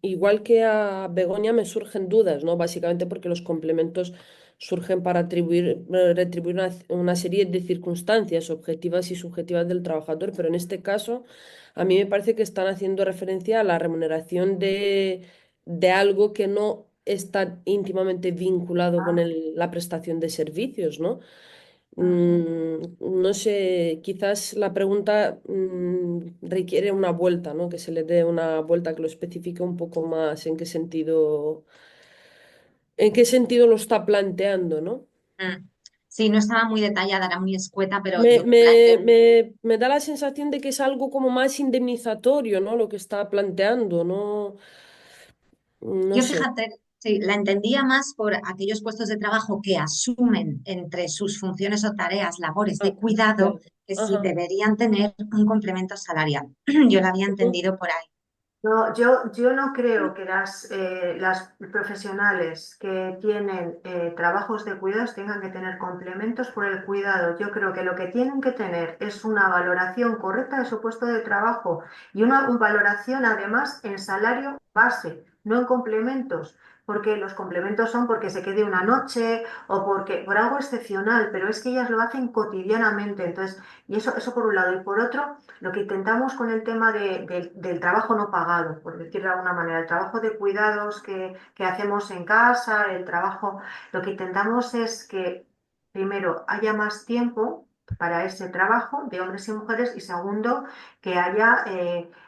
igual que a Begoña, me surgen dudas, ¿no? Básicamente porque los complementos surgen para retribuir una serie de circunstancias objetivas y subjetivas del trabajador, pero en este caso, a mí me parece que están haciendo referencia a la remuneración de algo que no está íntimamente vinculado con la prestación de servicios, ¿no? No sé, quizás la pregunta requiere una vuelta, ¿no? Que se le dé una vuelta que lo especifique un poco más en qué sentido lo está planteando, ¿no? Mm. Sí, no estaba muy detallada, era muy escueta, pero Me, yo como la me, entendí. me, me da la sensación de que es algo como más indemnizatorio, ¿no? Lo que está planteando, ¿no? No Yo sé. fíjate, sí, la entendía más por aquellos puestos de trabajo que asumen entre sus funciones o tareas labores Ah, de cuidado claro. que sí Ajá. deberían tener un complemento salarial. Yo la había Ujú. entendido por ahí. No, yo no creo que las profesionales que tienen trabajos de cuidados tengan que tener complementos por el cuidado. Yo creo que lo que tienen que tener es una valoración correcta de su puesto de trabajo y una valoración además en salario base, no en complementos, porque los complementos son porque se quede una noche o porque por algo excepcional, pero es que ellas lo hacen cotidianamente. Entonces, y eso por un lado. Y por otro, lo que intentamos con el tema del trabajo no pagado, por decirlo de alguna manera, el trabajo de cuidados que hacemos en casa, el trabajo, lo que intentamos es que primero haya más tiempo para ese trabajo de hombres y mujeres y segundo, que haya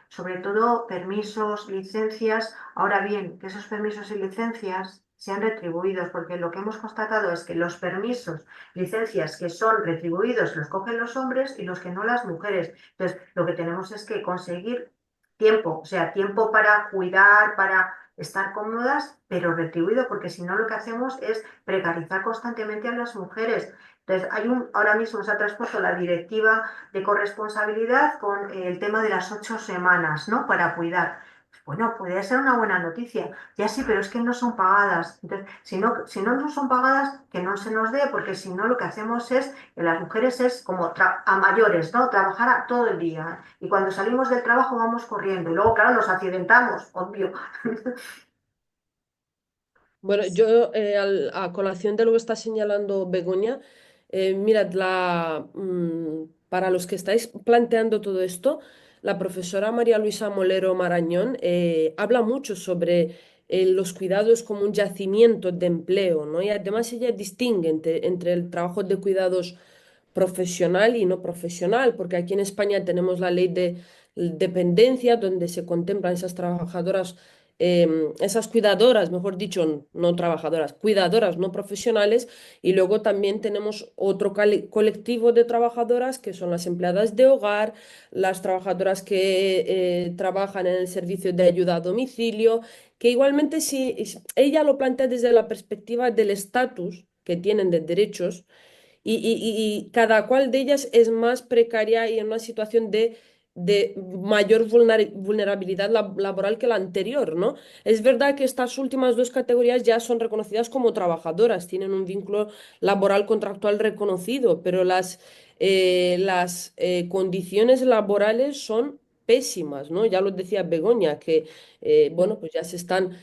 sobre todo permisos, licencias. Ahora bien, que esos permisos y licencias sean retribuidos, porque lo que hemos constatado es que los permisos, licencias que son retribuidos los cogen los hombres y los que no las mujeres. Entonces, lo que tenemos es que conseguir tiempo, o sea, tiempo para cuidar, para estar cómodas, pero retribuido, porque si no lo que hacemos es precarizar constantemente a las mujeres. Entonces, ahora mismo se ha traspuesto la directiva de corresponsabilidad con el tema de las 8 semanas, ¿no? Para cuidar. Bueno, podría ser una buena noticia. Ya sí, pero es que no son pagadas. Entonces, si no son pagadas, que no se nos dé, porque si no lo que hacemos es, en las mujeres es como a mayores, ¿no? Trabajar todo el día. Y cuando salimos del trabajo vamos corriendo. Y luego, claro, nos accidentamos, obvio. Bueno, yo a colación de lo que está señalando Begoña, mirad, para los que estáis planteando todo esto, la profesora María Luisa Molero Marañón habla mucho sobre los cuidados como un yacimiento de empleo, ¿no? Y además ella distingue entre el trabajo de cuidados profesional y no profesional, porque aquí en España tenemos la ley de dependencia, donde se contemplan esas trabajadoras, esas cuidadoras, mejor dicho, no trabajadoras, cuidadoras no profesionales, y luego también tenemos otro colectivo de trabajadoras que son las empleadas de hogar, las trabajadoras que trabajan en el servicio de ayuda a domicilio, que igualmente si ella lo plantea desde la perspectiva del estatus que tienen de derechos, y cada cual de ellas es más precaria y en una situación de mayor vulnerabilidad laboral que la anterior, ¿no? Es verdad que estas últimas dos categorías ya son reconocidas como trabajadoras, tienen un vínculo laboral contractual reconocido, pero las condiciones laborales son pésimas, ¿no? Ya lo decía Begoña, que bueno, pues ya se están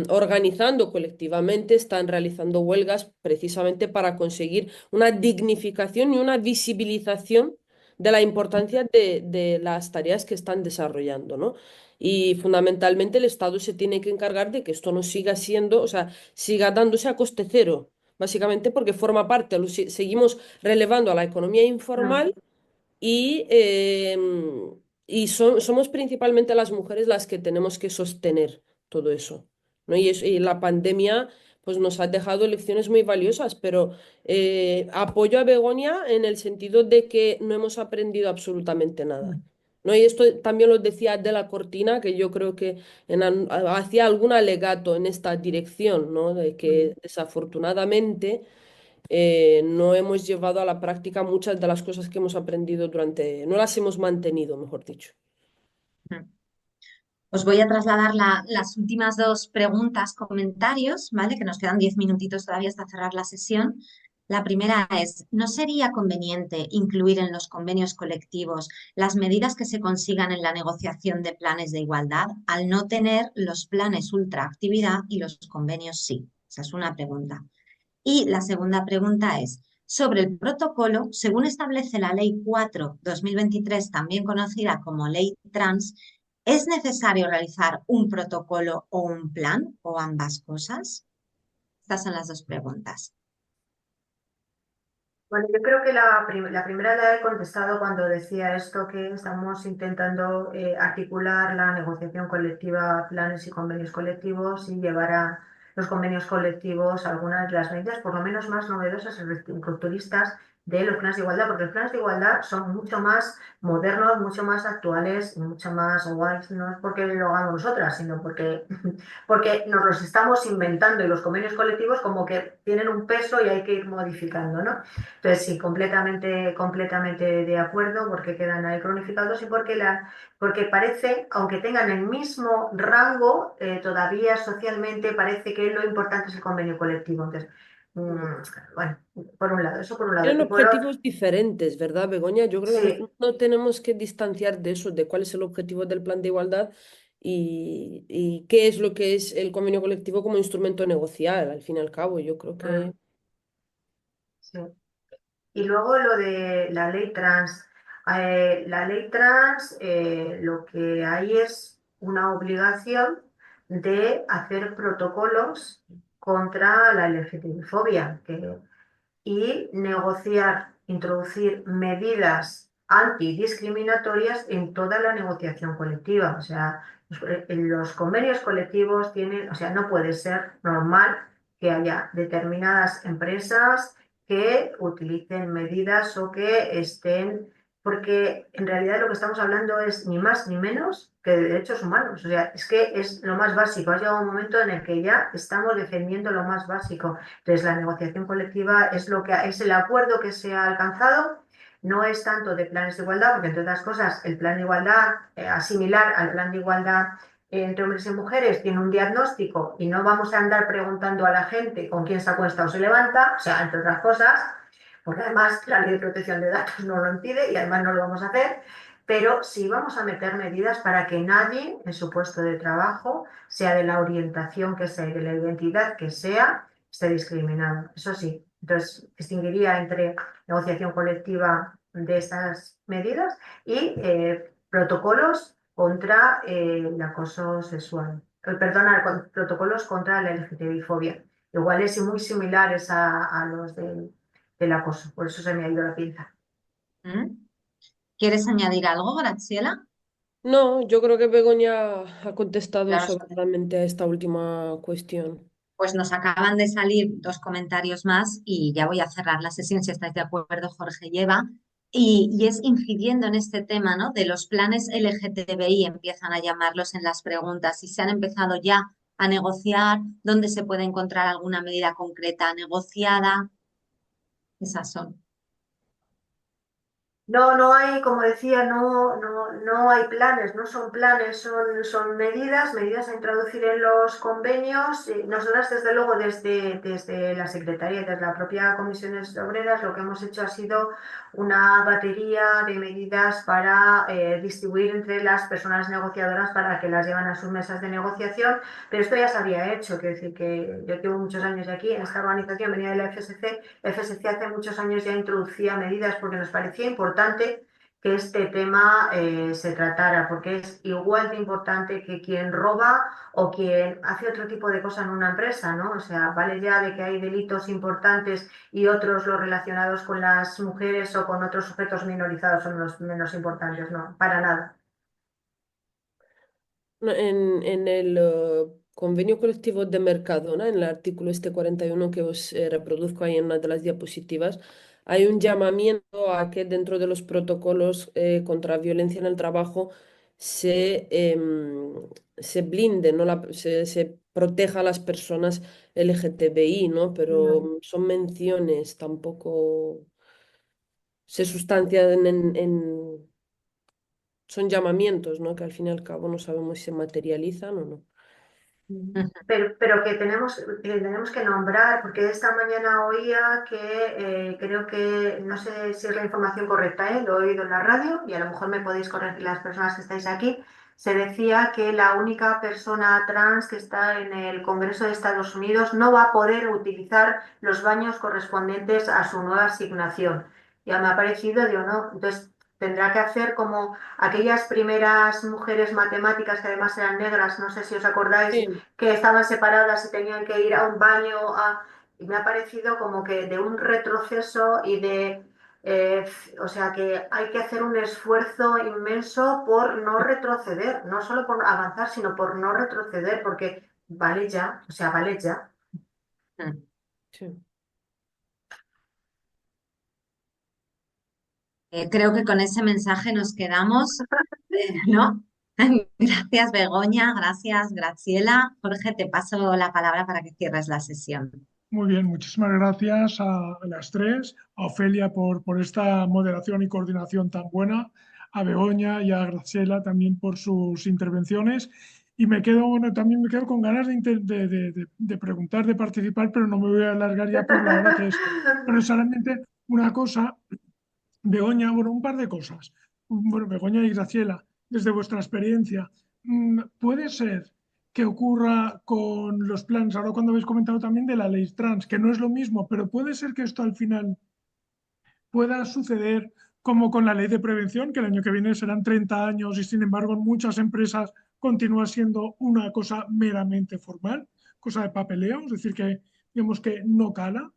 organizando colectivamente, están realizando huelgas precisamente para conseguir una dignificación y una visibilización de la importancia de las tareas que están desarrollando, ¿no? Y fundamentalmente el Estado se tiene que encargar de que esto no siga siendo, o sea, siga dándose a coste cero, básicamente porque forma parte, seguimos relevando a la economía Mm. informal y somos principalmente las mujeres las que tenemos que sostener todo eso, ¿no? Y la pandemia pues nos ha dejado lecciones muy valiosas, pero apoyo a Begoña en el sentido de que no hemos aprendido absolutamente nada, ¿no? Y esto también lo decía de la Cortina, que yo creo que hacía algún alegato en esta dirección, ¿no? De que desafortunadamente no hemos llevado a la práctica muchas de las cosas que hemos aprendido no las hemos mantenido, mejor dicho. Os voy a trasladar las últimas dos preguntas, comentarios, ¿vale? Que nos quedan 10 minutitos todavía hasta cerrar la sesión. La primera es, ¿no sería conveniente incluir en los convenios colectivos las medidas que se consigan en la negociación de planes de igualdad al no tener los planes ultraactividad y los convenios sí? Esa es una pregunta. Y la segunda pregunta es, sobre el protocolo, según establece la Ley 4/2023, también conocida como Ley Trans, ¿es necesario realizar un protocolo o un plan o ambas cosas? Estas son las dos preguntas. Bueno, yo creo que la primera la he contestado cuando decía esto, que estamos intentando articular la negociación colectiva, planes y convenios colectivos y llevar a los convenios colectivos algunas de las medidas, por lo menos más novedosas y rupturistas de los planes de igualdad, porque los planes de igualdad son mucho más modernos, mucho más actuales y mucho más guays, no es porque lo hagamos nosotras, sino porque nos los estamos inventando y los convenios colectivos como que tienen un peso y hay que ir modificando, ¿no? Entonces, sí, completamente de acuerdo, porque quedan ahí cronificados y porque parece, aunque tengan el mismo rango, todavía socialmente parece que lo importante es el convenio colectivo. Entonces, bueno, por un lado, eso por un lado. Tienen Y por otro, objetivos diferentes, ¿verdad, Begoña? Yo creo que sí, no tenemos que distanciar de eso, de cuál es el objetivo del plan de igualdad y qué es lo que es el convenio colectivo como instrumento negocial, al fin y al cabo. Yo creo que... sí. Y luego lo de la ley trans. La ley trans lo que hay es una obligación de hacer protocolos contra la LGTBI-fobia y negociar, introducir medidas antidiscriminatorias en toda la negociación colectiva. O sea, los convenios colectivos tienen, o sea, no puede ser normal que haya determinadas empresas que utilicen medidas o que estén, porque en realidad lo que estamos hablando es ni más ni menos que de derechos humanos. O sea, es que es lo más básico. Ha llegado un momento en el que ya estamos defendiendo lo más básico. Entonces, la negociación colectiva es es el acuerdo que se ha alcanzado. No es tanto de planes de igualdad, porque entre otras cosas, el plan de igualdad, similar al plan de igualdad entre hombres y mujeres, tiene un diagnóstico y no vamos a andar preguntando a la gente con quién se acuesta o se levanta, o sea, entre otras cosas, porque además la ley de protección de datos no lo impide y además no lo vamos a hacer, pero sí vamos a meter medidas para que nadie en su puesto de trabajo, sea de la orientación que sea y de la identidad que sea, esté discriminado. Eso sí, entonces distinguiría entre negociación colectiva de estas medidas y protocolos contra el acoso sexual. perdona, protocolos contra la LGTBI-fobia, iguales y muy similares a los del acoso, por eso se me ha ido la pinza. ¿Mm? ¿Quieres añadir algo, Graciela? No, yo creo que Begoña ha contestado Claro, sobradamente a esta última cuestión. pues nos acaban de salir dos comentarios más y ya voy a cerrar la sesión, si estáis de acuerdo, Jorge y Eva. Y es incidiendo en este tema, ¿no? De los planes LGTBI, empiezan a llamarlos en las preguntas, si se han empezado ya a negociar, dónde se puede encontrar alguna medida concreta negociada. Esas son. No, no hay, como decía, no hay planes, no son planes, son medidas a introducir en los convenios. Nosotras, desde luego, desde la Secretaría, desde la propia Comisiones Obreras, lo que hemos hecho ha sido una batería de medidas para distribuir entre las personas negociadoras para que las llevan a sus mesas de negociación, pero esto ya se había hecho, quiero decir que yo llevo muchos años de aquí, en esta organización venía de la FSC. FSC hace muchos años ya introducía medidas porque nos parecía importante que este tema se tratara, porque es igual de importante que quien roba o quien hace otro tipo de cosa en una empresa, ¿no? O sea, vale ya de que hay delitos importantes y otros los relacionados con las mujeres o con otros sujetos minorizados son los menos importantes, no, para nada. No, en el convenio colectivo de Mercadona, en el artículo este 41 que os reproduzco ahí en una de las diapositivas, hay un llamamiento a que dentro de los protocolos contra violencia en el trabajo se blinde, ¿no? Se proteja a las personas LGTBI, ¿no? Pero son menciones, tampoco se sustancian son llamamientos, ¿no? Que al fin y al cabo no sabemos si se materializan o no. Pero que tenemos que nombrar, porque esta mañana oía que creo que, no sé si es la información correcta, lo he oído en la radio y a lo mejor me podéis corregir las personas que estáis aquí. Se decía que la única persona trans que está en el Congreso de Estados Unidos no va a poder utilizar los baños correspondientes a su nueva asignación. Ya me ha parecido, digo, no, entonces tendrá que hacer como aquellas primeras mujeres matemáticas que además eran negras, no sé si os acordáis, Sí, que estaban separadas y tenían que ir a un baño. Y me ha parecido como que de un retroceso y eh, o sea, que hay que hacer un esfuerzo inmenso por no retroceder, no solo por avanzar, sino por no retroceder, porque vale ya, o sea, vale ya. sí. Creo que con ese mensaje nos quedamos, ¿no? Gracias, Begoña, gracias, Graciela. Jorge, te paso la palabra para que cierres la sesión. Muy bien, muchísimas gracias a las tres, a Ofelia por esta moderación y coordinación tan buena, a Begoña y a Graciela también por sus intervenciones. Y me quedo, bueno, también me quedo con ganas de preguntar, de participar, pero no me voy a alargar ya por la hora que es. Pero solamente una cosa, Begoña, bueno, un par de cosas. Bueno, Begoña y Graciela, desde vuestra experiencia, ¿puede ser que ocurra con los planes, ahora cuando habéis comentado también de la ley trans, que no es lo mismo, pero puede ser que esto al final pueda suceder como con la ley de prevención, que el año que viene serán 30 años y sin embargo en muchas empresas continúa siendo una cosa meramente formal, cosa de papeleo, es decir, que digamos que no cala?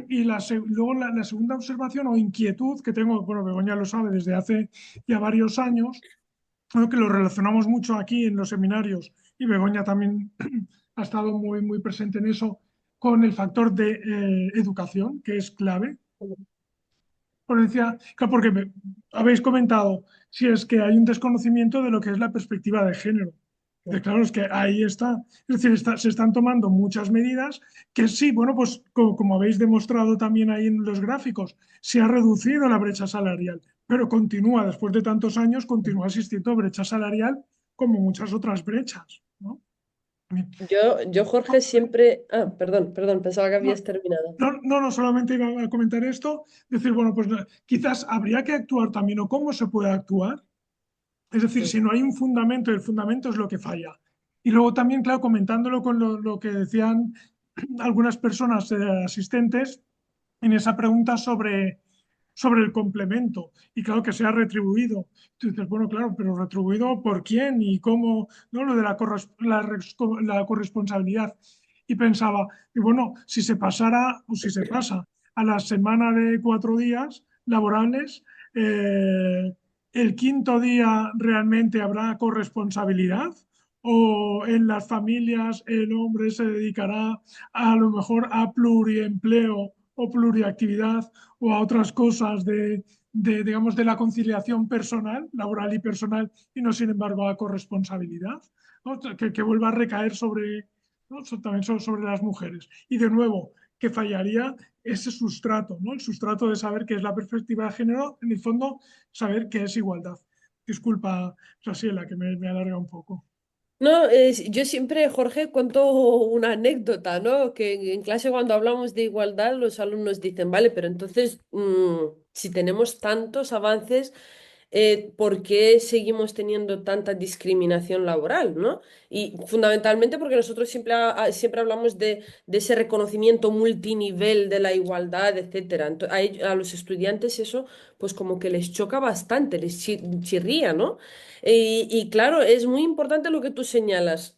Y luego la segunda observación o inquietud que tengo, bueno, Begoña lo sabe desde hace ya varios años, creo que lo relacionamos mucho aquí en los seminarios y Begoña también ha estado muy, muy presente en eso, con el factor de educación, que es clave. Claro, porque habéis comentado si es que hay un desconocimiento de lo que es la perspectiva de género. Claro, es que ahí está. Es decir, se están tomando muchas medidas que sí, bueno, pues como habéis demostrado también ahí en los gráficos, se ha reducido la brecha salarial, pero continúa, después de tantos años, continúa existiendo brecha salarial como muchas otras brechas, ¿no? Bien. Yo, Jorge, siempre... Ah, perdón, pensaba que No, habías terminado. no, solamente iba a comentar esto, decir, bueno, pues quizás habría que actuar también o cómo se puede actuar. Es decir, Sí. si no hay un fundamento, el fundamento es lo que falla. Y luego también, claro, comentándolo con lo que decían algunas personas asistentes en esa pregunta sobre el complemento y claro que sea retribuido. Tú dices, bueno, claro, pero retribuido por quién y cómo, ¿no? Lo de la corresponsabilidad. Y pensaba, y bueno, si se pasara o si se pasa a la semana de 4 días laborables, ¿el quinto día realmente habrá corresponsabilidad? ¿O en las familias el hombre se dedicará a lo mejor a pluriempleo o pluriactividad o a otras cosas digamos, de la conciliación personal, laboral y personal, y no, sin embargo, a corresponsabilidad, ¿no? Que vuelva a recaer sobre, ¿no? También sobre las mujeres? Y de nuevo, que fallaría ese sustrato, ¿no? El sustrato de saber qué es la perspectiva de género, en el fondo, saber qué es igualdad. Disculpa, Rasiela, que me alarga un poco. No, yo siempre, Jorge, cuento una anécdota, ¿no? Que en clase cuando hablamos de igualdad, los alumnos dicen, vale, pero entonces, si tenemos tantos avances, ¿por qué seguimos teniendo tanta discriminación laboral, ¿no? Y fundamentalmente porque nosotros siempre, siempre hablamos de ese reconocimiento multinivel de la igualdad, etcétera. A los estudiantes eso, pues como que les choca bastante, les chirría, ¿no? Y claro, es muy importante lo que tú señalas.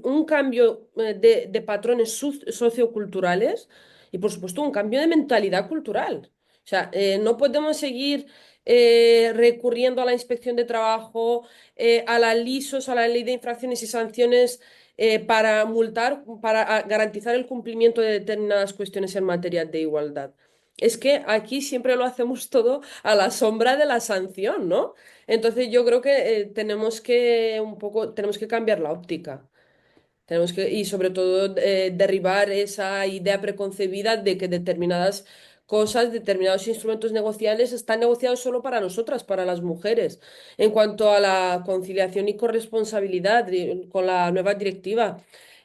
Un cambio de patrones socioculturales y, por supuesto, un cambio de mentalidad cultural. O sea, no podemos seguir recurriendo a la inspección de trabajo, a la LISOS, a la ley de infracciones y sanciones, para multar, para garantizar el cumplimiento de determinadas cuestiones en materia de igualdad. Es que aquí siempre lo hacemos todo a la sombra de la sanción, ¿no? Entonces yo creo que tenemos que un poco, tenemos que cambiar la óptica. Tenemos que, y sobre todo, derribar esa idea preconcebida de que determinadas cosas, determinados instrumentos negociables están negociados solo para nosotras, para las mujeres. En cuanto a la conciliación y corresponsabilidad con la nueva directiva,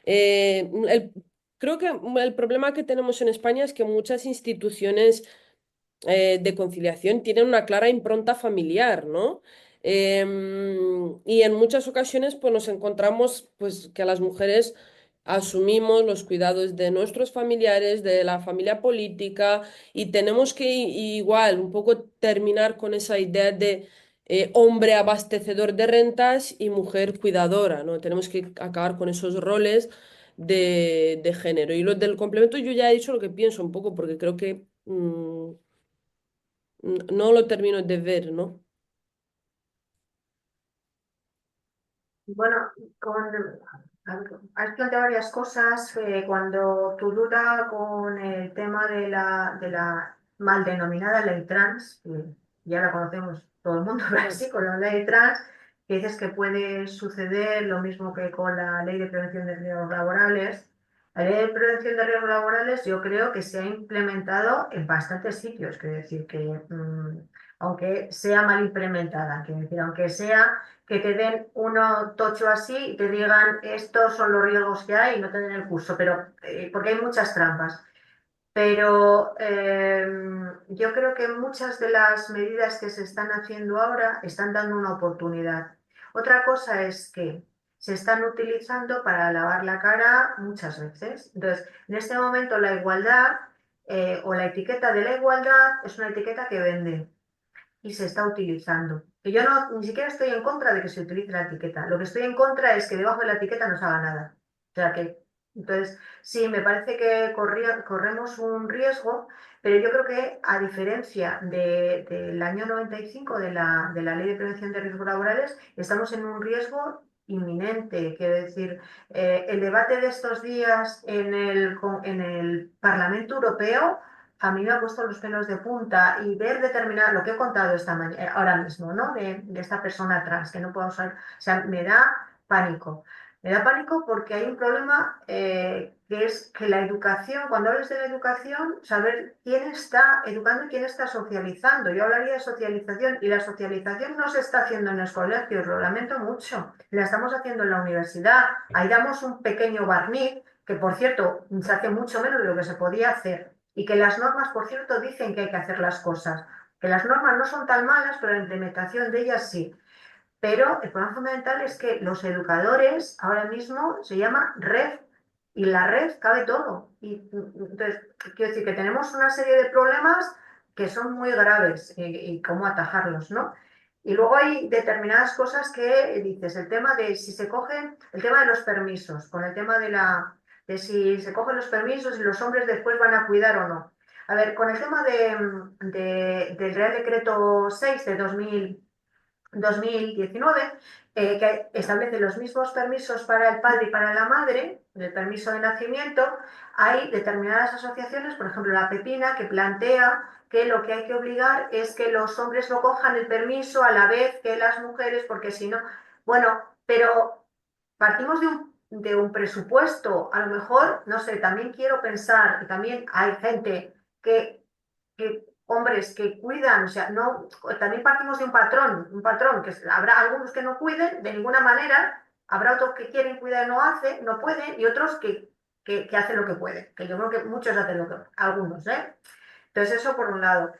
creo que el problema que tenemos en España es que muchas instituciones de conciliación tienen una clara impronta familiar, ¿no? Y en muchas ocasiones pues nos encontramos pues que las mujeres asumimos los cuidados de nuestros familiares, de la familia política y tenemos que igual un poco terminar con esa idea de hombre abastecedor de rentas y mujer cuidadora, ¿no? Tenemos que acabar con esos roles de género. Y lo del complemento yo ya he dicho lo que pienso un poco porque creo que no lo termino de ver, ¿no? Bueno, has planteado varias cosas. Cuando tu duda con el tema de la mal denominada ley trans, que ya la conocemos todo el mundo, Claro. así, con la ley trans, que dices que puede suceder lo mismo que con la ley de prevención de riesgos laborales. La ley de prevención de riesgos laborales yo creo que se ha implementado en bastantes sitios, quiero decir que aunque sea mal implementada, quiero decir, aunque sea que te den uno tocho así y te digan estos son los riesgos que hay y no te den el curso, pero porque hay muchas trampas. Pero yo creo que muchas de las medidas que se están haciendo ahora están dando una oportunidad. Otra cosa es que se están utilizando para lavar la cara muchas veces. Entonces, en este momento la igualdad o la etiqueta de la igualdad es una etiqueta que vende y se está utilizando. Que yo no, ni siquiera estoy en contra de que se utilice la etiqueta. Lo que estoy en contra es que debajo de la etiqueta no se haga nada. O sea que, entonces, sí, me parece que corremos un riesgo, pero yo creo que a diferencia del año 95 de la Ley de Prevención de Riesgos Laborales, estamos en un riesgo inminente. Quiero decir, el debate de estos días en el Parlamento Europeo a mí me ha puesto los pelos de punta y ver determinar lo que he contado esta mañana, ahora mismo, ¿no? De esta persona trans, que no puedo usar, o sea, me da pánico. Me da pánico porque hay un problema que es que la educación, cuando hables de la educación, saber quién está educando y quién está socializando. Yo hablaría de socialización y la socialización no se está haciendo en los colegios, lo lamento mucho. La estamos haciendo en la universidad. Ahí damos un pequeño barniz, que por cierto se hace mucho menos de lo que se podía hacer y que las normas, por cierto, dicen que hay que hacer las cosas, que las normas no son tan malas, pero la implementación de ellas sí. Pero el problema fundamental es que los educadores ahora mismo se llama red y en la red cabe todo. Y entonces, quiero decir que tenemos una serie de problemas que son muy graves y cómo atajarlos, ¿no? Y luego hay determinadas cosas que dices, el tema de si se cogen, el tema de los permisos, con el tema de si se cogen los permisos y los hombres después van a cuidar o no. A ver, con el tema del Real Decreto 6 de 2019, que establece los mismos permisos para el padre y para la madre, el permiso de nacimiento, hay determinadas asociaciones, por ejemplo la Pepina, que plantea que lo que hay que obligar es que los hombres no cojan el permiso a la vez que las mujeres, porque si no, bueno, pero partimos de un presupuesto, a lo mejor, no sé, también quiero pensar, y también hay gente que hombres que cuidan, o sea, no, también partimos de un patrón, que habrá algunos que no cuiden de ninguna manera, habrá otros que quieren cuidar y no hacen, no pueden, y otros que hacen lo que pueden, que yo creo que muchos hacen lo que, algunos, ¿eh? Entonces, eso por un lado.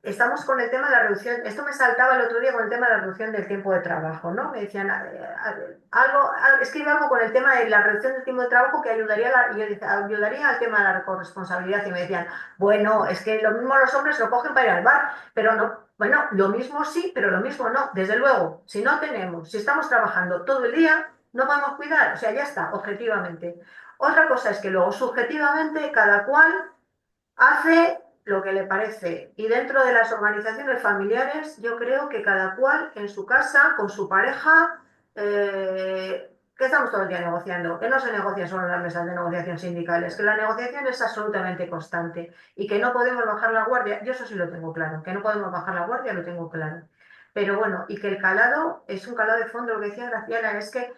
Estamos con el tema de la reducción, esto me saltaba el otro día con el tema de la reducción del tiempo de trabajo, ¿no? Me decían, escribe algo con el tema de la reducción del tiempo de trabajo que ayudaría, ayudaría al tema de la corresponsabilidad. Y me decían, bueno, es que lo mismo los hombres lo cogen para ir al bar, pero no, bueno, lo mismo sí, pero lo mismo no. Desde luego, si no tenemos, si estamos trabajando todo el día, no podemos cuidar, o sea, ya está, objetivamente. Otra cosa es que luego, subjetivamente, cada cual hace lo que le parece. Y dentro de las organizaciones familiares, yo creo que cada cual en su casa, con su pareja, que estamos todo el día negociando, que no se negocia solo en las mesas de negociación sindicales, que la negociación es absolutamente constante y que no podemos bajar la guardia. Yo eso sí lo tengo claro, que no podemos bajar la guardia, lo tengo claro. Pero bueno, y que el calado es un calado de fondo, lo que decía Graciela, es que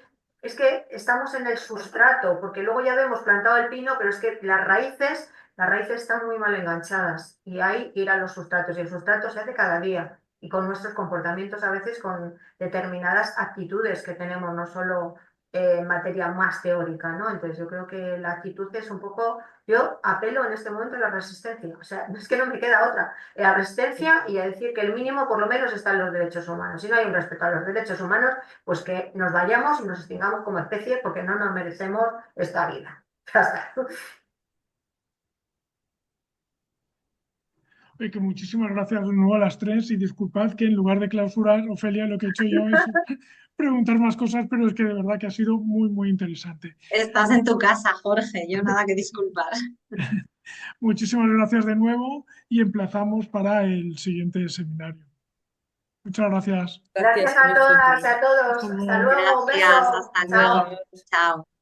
estamos en el sustrato, porque luego ya vemos plantado el pino, pero es que las raíces están muy mal enganchadas y hay que ir a los sustratos y el sustrato se hace cada día y con nuestros comportamientos a veces con determinadas actitudes que tenemos, no solo materia más teórica, ¿no? Entonces yo creo que la actitud es un poco, yo apelo en este momento a la resistencia, o sea, es que no me queda otra, a la resistencia y a decir que el mínimo por lo menos están los derechos humanos. Si no hay un respeto a los derechos humanos, pues que nos vayamos y nos extingamos como especie porque no nos merecemos esta vida. Ya está. Oye, que muchísimas gracias de nuevo a las tres y disculpad que en lugar de clausurar, Ofelia, lo que he hecho yo es preguntar más cosas, pero es que de verdad que ha sido muy, muy interesante. Estás en tu casa, Jorge, yo nada que disculpar. Muchísimas gracias de nuevo y emplazamos para el siguiente seminario. Muchas gracias. Gracias a todas y a todos. Hasta Hasta luego. luego. Un Gracias, beso. hasta Chao. luego. Chao.